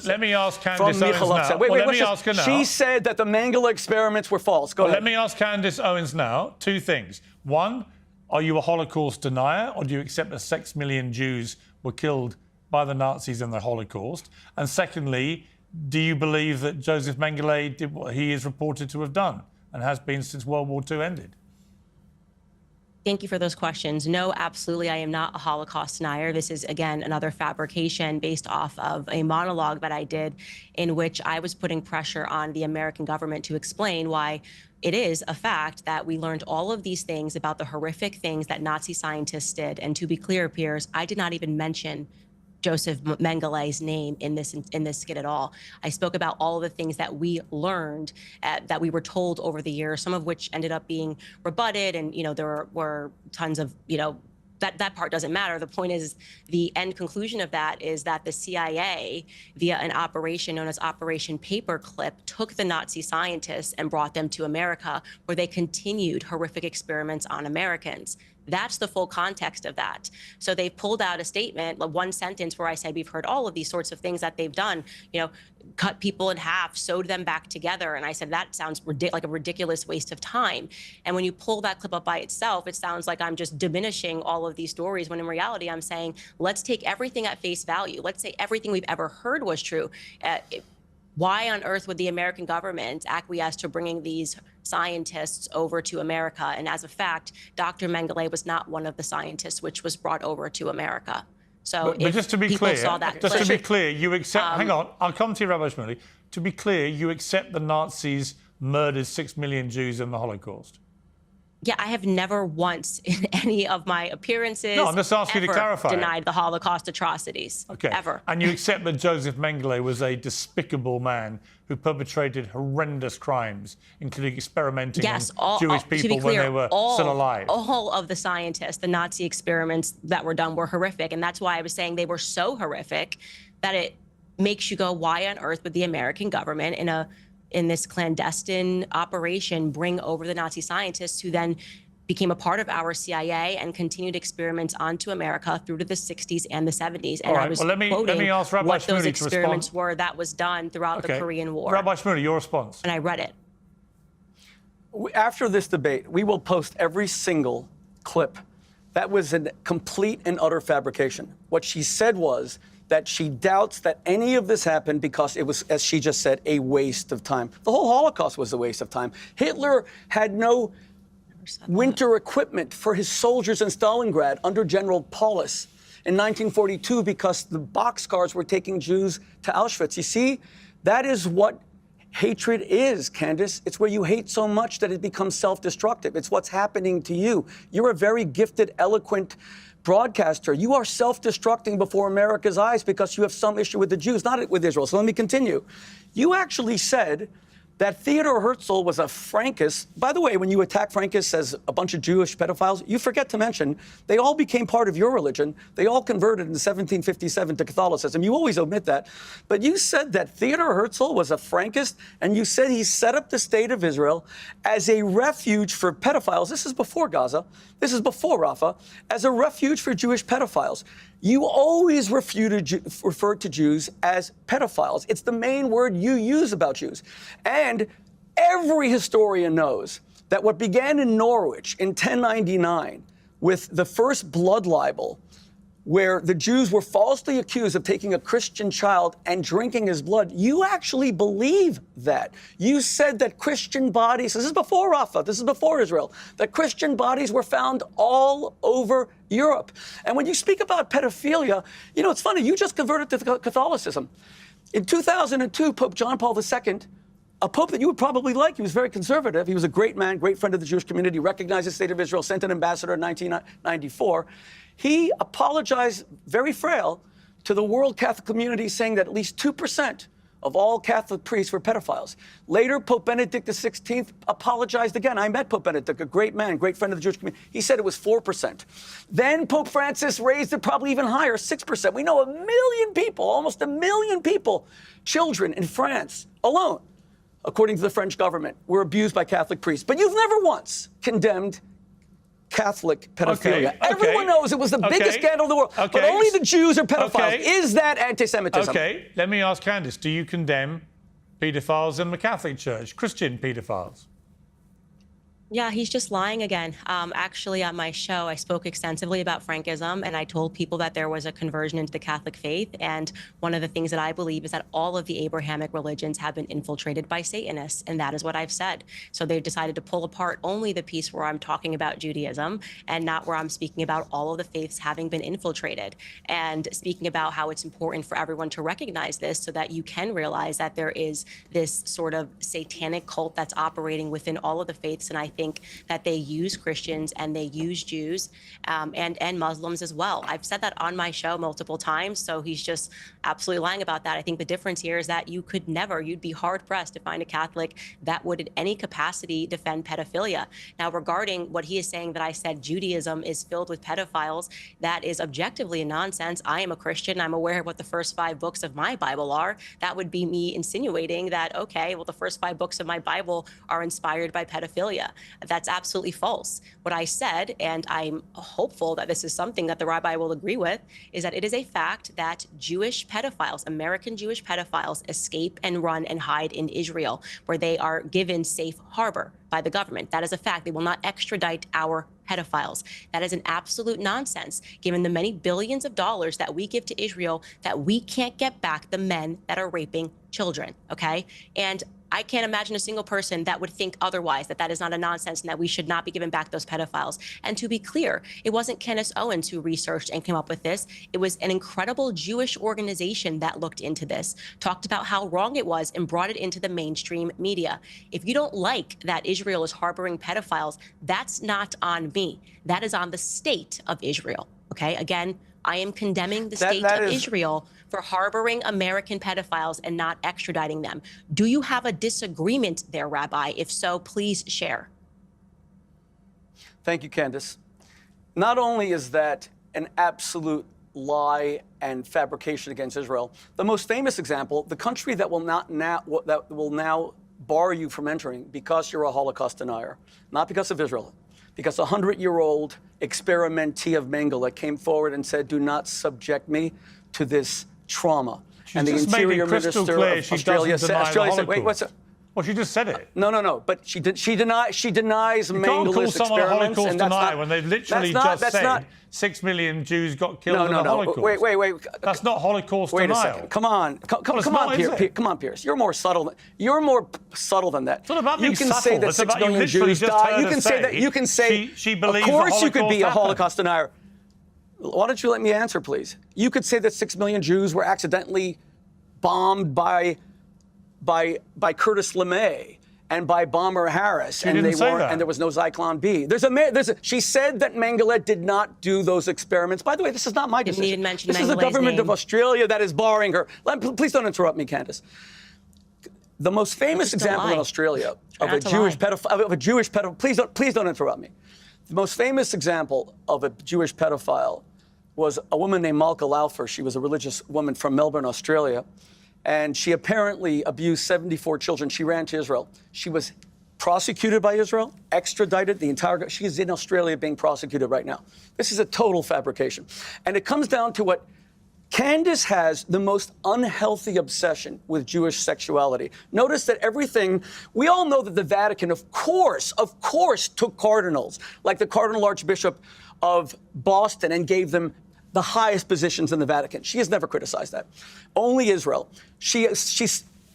Candace Owens now. Let me ask her now. She said that the Mengele experiments were false. Go ahead. Let me ask Candace Owens now two things. One, are you a Holocaust denier, or do you accept that 6 million Jews were killed by the Nazis in the Holocaust? And secondly, do you believe that Joseph Mengele did what he is reported to have done and has been since World War II ended? Thank you for those questions. No, absolutely, I am not a Holocaust denier. This is, again, another fabrication based off of a monologue that I did in which I was putting pressure on the American government to explain why it is a fact that we learned all of these things about the horrific things that Nazi scientists did. And to be clear, Piers, I did not even mention Joseph Mengele's name in this skit at all. I spoke about all of the things that we learned, that we were told over the years, some of which ended up being rebutted, and there were tons of that part doesn't matter. The point is, the end conclusion of that is that the CIA, via an operation known as Operation Paperclip, took the Nazi scientists and brought them to America, where they continued horrific experiments on Americans. That's the full context of that. So they pulled out a statement, like one sentence, where I said, we've heard all of these sorts of things that they've done, you know, cut people in half, sewed them back together. And I said, that sounds like a ridiculous waste of time. And when you pull that clip up by itself, it sounds like I'm just diminishing all of these stories, when in reality, I'm saying, let's take everything at face value. Let's say everything we've ever heard was true. Why on earth would the American government acquiesce to bringing these scientists over to America? And as a fact, Dr. Mengele was not one of the scientists which was brought over to America. So but just to be clear, you accept, hang on, I'll come to you, Rabbi Shmuley. To be clear, you accept the Nazis murdered 6 million Jews in the Holocaust? Yeah, I have never once in any of my appearances no, I'm just asking you to clarify denied the Holocaust atrocities. Okay. Ever. And you accept that Joseph Mengele was a despicable man who perpetrated horrendous crimes, including experimenting on Jewish people when they were still alive? All of the scientists, the Nazi experiments that were done were horrific. And that's why I was saying they were so horrific that it makes you go, why on earth would the American government in this clandestine operation bring over the Nazi scientists, who then became a part of our CIA and continued experiments onto America through to the 60s and the 70s. And I was quoting what those experiments were that was done throughout the Korean War. Rabbi Shmuley, your response. And I read it. After this debate, we will post every single clip. That was a complete and utter fabrication. What she said was that she doubts that any of this happened because it was, as she just said, a waste of time. The whole Holocaust was a waste of time. Hitler had no winter equipment for his soldiers in Stalingrad under General Paulus in 1942 because the boxcars were taking Jews to Auschwitz. You see, that is what hatred is, Candace. It's where you hate so much that it becomes self-destructive. It's what's happening to you. You're a very gifted, eloquent broadcaster. You are self-destructing before America's eyes because you have some issue with the Jews, not with Israel. So let me continue. You actually said that Theodor Herzl was a Frankist. By the way, when you attack Frankists as a bunch of Jewish pedophiles, you forget to mention they all became part of your religion. They all converted in 1757 to Catholicism. You always omit that. But you said that Theodor Herzl was a Frankist, and you said he set up the state of Israel as a refuge for pedophiles. This is before Gaza. This is before Rafah, as a refuge for Jewish pedophiles. You always refer to Jews as pedophiles. It's the main word you use about Jews. And every historian knows that what began in Norwich in 1099 with the first blood libel, where the Jews were falsely accused of taking a Christian child and drinking his blood, you actually believe that. You said that Christian bodies, this is before Rafah, this is before Israel, that Christian bodies were found all over Europe. And when you speak about pedophilia, you know, it's funny, you just converted to Catholicism. In 2002, Pope John Paul II, a pope that you would probably like, he was very conservative, he was a great man, great friend of the Jewish community, recognized the state of Israel, sent an ambassador in 1994. He apologized, very frail, to the world Catholic community, saying that at least 2% of all Catholic priests were pedophiles. Later, Pope Benedict XVI apologized again. I met Pope Benedict, a great man, great friend of the Jewish community. He said it was 4%. Then Pope Francis raised it probably even higher, 6%. We know 1 million people, almost 1 million people, children in France alone, according to the French government, were abused by Catholic priests. But you've never once condemned Catholic pedophilia. Everyone knows it was the biggest scandal in the world, but only the Jews are pedophiles. Is that anti-Semitism? Okay, let me ask Candace, do you condemn pedophiles in the Catholic Church, Christian pedophiles? Yeah, he's just lying again. Actually, on my show, I spoke extensively about Frankism, and I told people that there was a conversion into the Catholic faith. And one of the things that I believe is that all of the Abrahamic religions have been infiltrated by Satanists, and that is what I've said. So they've decided to pull apart only the piece where I'm talking about Judaism and not where I'm speaking about all of the faiths having been infiltrated, and speaking about how it's important for everyone to recognize this so that you can realize that there is this sort of satanic cult that's operating within all of the faiths. And I think that they use Christians and they use Jews and Muslims as well. I've said that on my show multiple times, so he's just absolutely lying about that. I think the difference here is that you'd be hard-pressed to find a Catholic that would in any capacity defend pedophilia. Now, regarding what he is saying that I said Judaism is filled with pedophiles, that is objectively a nonsense. I am a Christian. I'm aware of what the first 5 books of my Bible are. That would be me insinuating that, okay, well, the first 5 books of my Bible are inspired by pedophilia. That's absolutely false. What I said, and I'm hopeful that this is something that the rabbi will agree with, is that it is a fact that Jewish pedophiles, American Jewish pedophiles, escape and run and hide in Israel, where they are given safe harbor by the government. That is a fact. They will not extradite our pedophiles. That is an absolute nonsense, given the many billions of dollars that we give to Israel, that we can't get back the men that are raping children, okay? And I can't imagine a single person that would think otherwise, that that is not a nonsense and that we should not be giving back those pedophiles. And to be clear, it wasn't Candace Owens who researched and came up with this. It was an incredible Jewish organization that looked into this, talked about how wrong it was, and brought it into the mainstream media. If you don't like that Israel is harboring pedophiles, that's not on me. That is on the state of Israel, okay? Again, I am condemning the state of Israel for harboring American pedophiles and not extraditing them. Do you have a disagreement there, Rabbi? If so, please share. Thank you, Candace. Not only is that an absolute lie and fabrication against Israel, the most famous example, the country that will now bar you from entering because you're a Holocaust denier, not because of Israel, because a 100-year-old experimentee of Mengele came forward and said, do not subject me to this trauma. And the Interior Minister of Australia said, wait, what's it? Well, she just said it. No. But she denies Mengele's experiments. You can't call someone a Holocaust denier when they literally just said 6 million Jews got killed in the Holocaust. Wait. That's not Holocaust denial. Wait a second. Come on, come on, Piers. You're more subtle than that. It's not about being you can subtle. say that 6 million Jews died. You can say she believes of course you could be a happened. Holocaust denier. Why don't you let me answer, please? You could say that 6 million Jews were accidentally bombed by Curtis LeMay and by Bomber Harris, and there was no Zyklon B. She said that Mengele did not do those experiments. By the way, this is not my decision. Didn't even mention this is the government of Australia that is barring her. Please don't interrupt me, Candace. The most famous example in Australia of a Jewish pedophile. Please don't interrupt me. The most famous example of a Jewish pedophile was a woman named Malka Laufer. She was a religious woman from Melbourne, Australia. And she apparently abused 74 children. She ran to Israel. She was prosecuted by Israel, extradited. She is in Australia being prosecuted right now. This is a total fabrication. And it comes down to what Candace has the most unhealthy obsession with Jewish sexuality. Notice that we all know that the Vatican, of course, took cardinals, like the Cardinal Archbishop of Boston, and gave them the highest positions in the Vatican. She has never criticized that. Only Israel.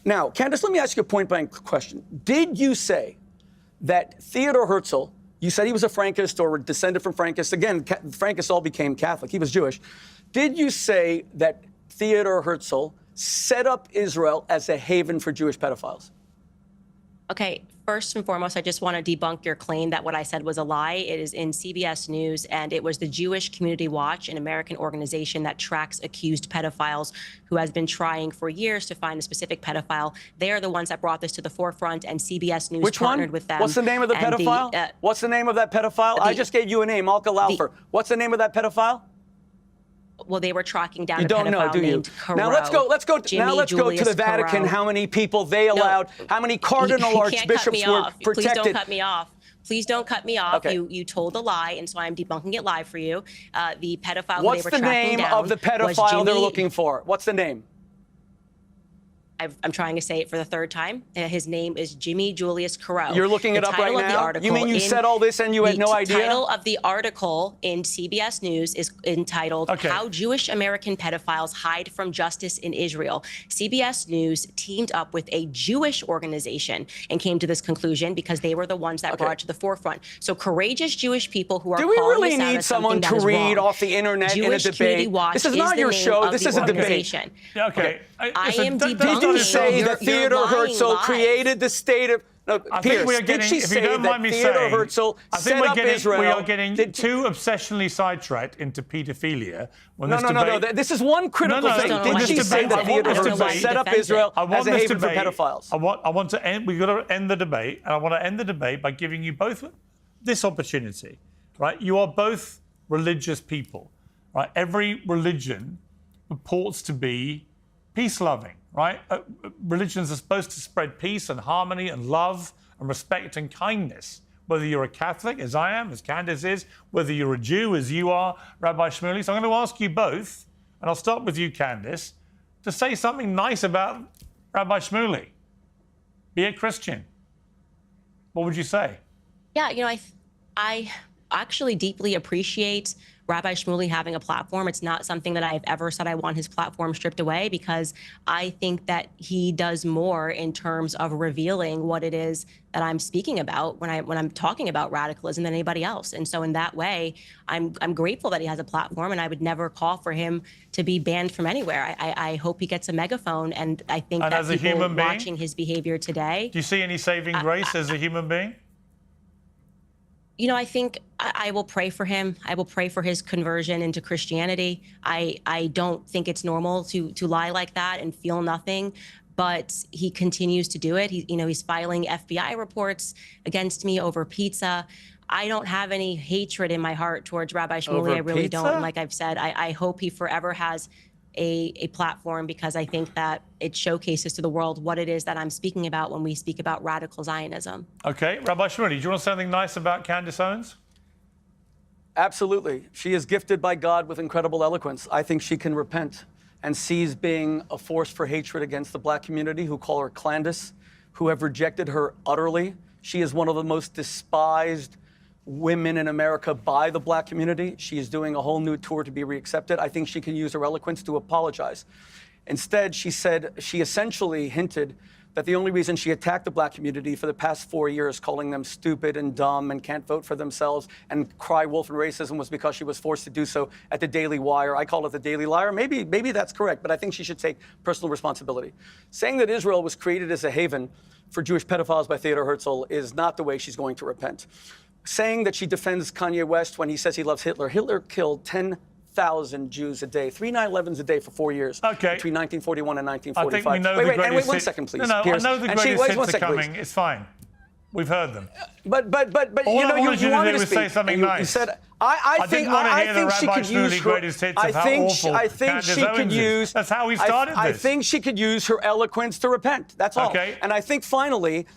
Now, Candace, let me ask you a point-blank question. Did you say that Theodor Herzl, you said he was a Frankist or descended from Frankists. Again, Frankists all became Catholic. He was Jewish. Did you say that Theodor Herzl set up Israel as a haven for Jewish pedophiles? Okay, first and foremost, I just want to debunk your claim that what I said was a lie. It is in CBS News, and it was the Jewish Community Watch, an American organization that tracks accused pedophiles, who has been trying for years to find a specific pedophile. They are the ones that brought this to the forefront, and CBS News partnered with them. What's the name of the pedophile? What's the name of that pedophile? I just gave you a name, Malka Laufer. What's the name of that pedophile? Well, they were tracking down a pedophile named Carew. Now let's go to the Vatican. Carew. How many people they allowed? How many cardinal archbishops were protected? Please don't cut me off. Please don't cut me off. Okay. You told a lie, and so I'm debunking it live for you. The pedophile What's who they were the tracking name down of the pedophile they're looking for? What's the name? I'm trying to say it for the third time. His name is Jimmy Julius Carew. You're looking it up right now? You mean you said all this and you had no idea? The title of the article in CBS News is entitled, How Jewish American Pedophiles Hide from Justice in Israel. CBS News teamed up with a Jewish organization and came to this conclusion because they were the ones that brought it to the forefront. So courageous Jewish people who are calling this out as something that is wrong. Do we really need someone to read off the internet in a debate? This is not your show. This is a debate. Okay. Did you say that Theodor Herzl created the state of... No, I Piers, think we are did getting, she if you say don't that mind me Theodore saying, Herzl I set think up Israel? we are getting too obsessionally sidetracked into paedophilia. When No, this no, no, no. debate, This is one critical No, no, thing. I don't know Did why she he say defends that it. Theodore I don't know Herzl why he set up defends it. Israel I want as a this haven for debate. pedophiles? I want to end. We've got to end the debate, and I want to end the debate by giving you both this opportunity. Right? You are both religious people. Right? Every religion purports to be peace-loving. Right? Religions are supposed to spread peace and harmony and love and respect and kindness. Whether you're a Catholic, as I am, as Candace is, whether you're a Jew, as you are, Rabbi Shmuley. So I'm going to ask you both, and I'll start with you, Candace, to say something nice about Rabbi Shmuley. Be a Christian. What would you say? Yeah, I actually deeply appreciate Rabbi Shmuley having a platform. It's not something that I've ever said I want his platform stripped away, because I think that he does more in terms of revealing what it is that I'm speaking about when I'm talking about radicalism than anybody else. And so in that way, I'm grateful that he has a platform, and I would never call for him to be banned from anywhere. I hope he gets a megaphone, and I think And that as a people human being, watching his behavior today. Do you see any saving grace as a human being? I think I will pray for him. I will pray for his conversion into Christianity. I don't think it's normal to lie like that and feel nothing, but he continues to do it. He's filing FBI reports against me over pizza. I don't have any hatred in my heart towards Rabbi Shmuley. Over I really pizza? don't. And like I've said, I hope he forever has a platform, because I think that it showcases to the world what it is that I'm speaking about when we speak about radical Zionism. Okay, Rabbi Shmuley, do you want to say something nice about Candace Owens? Absolutely. She is gifted by God with incredible eloquence. I think she can repent and cease being a force for hatred against the black community who call her Candace, who have rejected her utterly. She is one of the most despised women in America by the black community. She is doing a whole new tour to be reaccepted. I think she can use her eloquence to apologize. Instead, she essentially hinted that the only reason she attacked the black community for the past 4 years, calling them stupid and dumb and can't vote for themselves and cry wolf and racism, was because she was forced to do so at the Daily Wire. I call it the Daily Liar. Maybe that's correct, but I think she should take personal responsibility. Saying that Israel was created as a haven for Jewish pedophiles by Theodore Herzl is not the way she's going to repent. Saying that she defends Kanye West when he says he loves Hitler. Hitler killed 10,000 Jews a day, 3 9/11s a day for 4 years. Okay. Between 1941 and 1945. I think we know wait 1 second, please. No, Piers. I know the And greatest wait 1 hits are second, coming. please. It's fine. We've heard them. But All you know, I wanted you you to wanted do to was speak. say something and you nice. said, I didn't want to hear the think she Rabbi could use Shmuley her. greatest hits of how awful I think Candace she could Owens is. use. That's how he started I this. think she could use her eloquence to repent. That's all. Okay. And I think finally,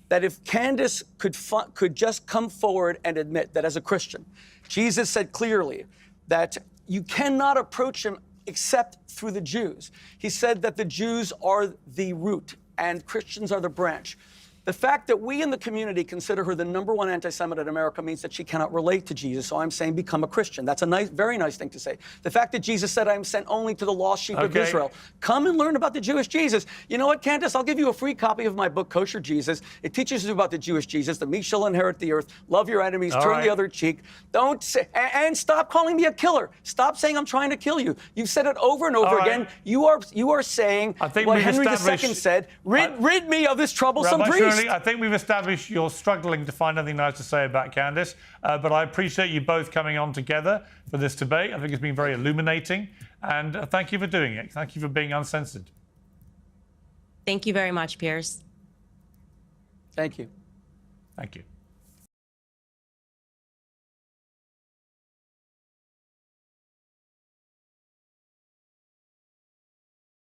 that if Candace could just come forward and admit that as a Christian, Jesus said clearly that you cannot approach him except through the Jews. He said that the Jews are the root and Christians are the branch. The fact that we in the community consider her the #1 anti-Semite in America means that she cannot relate to Jesus. So I'm saying become a Christian. That's a nice, very nice thing to say. The fact that Jesus said, I am sent only to the lost sheep of Israel. Come and learn about the Jewish Jesus. You know what, Candace? I'll give you a free copy of my book, Kosher Jesus. It teaches you about the Jewish Jesus. The meek shall inherit the earth. Love your enemies. Turn the other cheek. Don't say, and stop calling me a killer. Stop saying I'm trying to kill you. You've said it over and over again. You are saying what Henry II said. Rid me of this troublesome priest. I think we've established you're struggling to find anything nice to say about Candace, but I appreciate you both coming on together for this debate. I think it's been very illuminating, and thank you for doing it. Thank you for being uncensored. Thank you very much, Piers. Thank you. Thank you.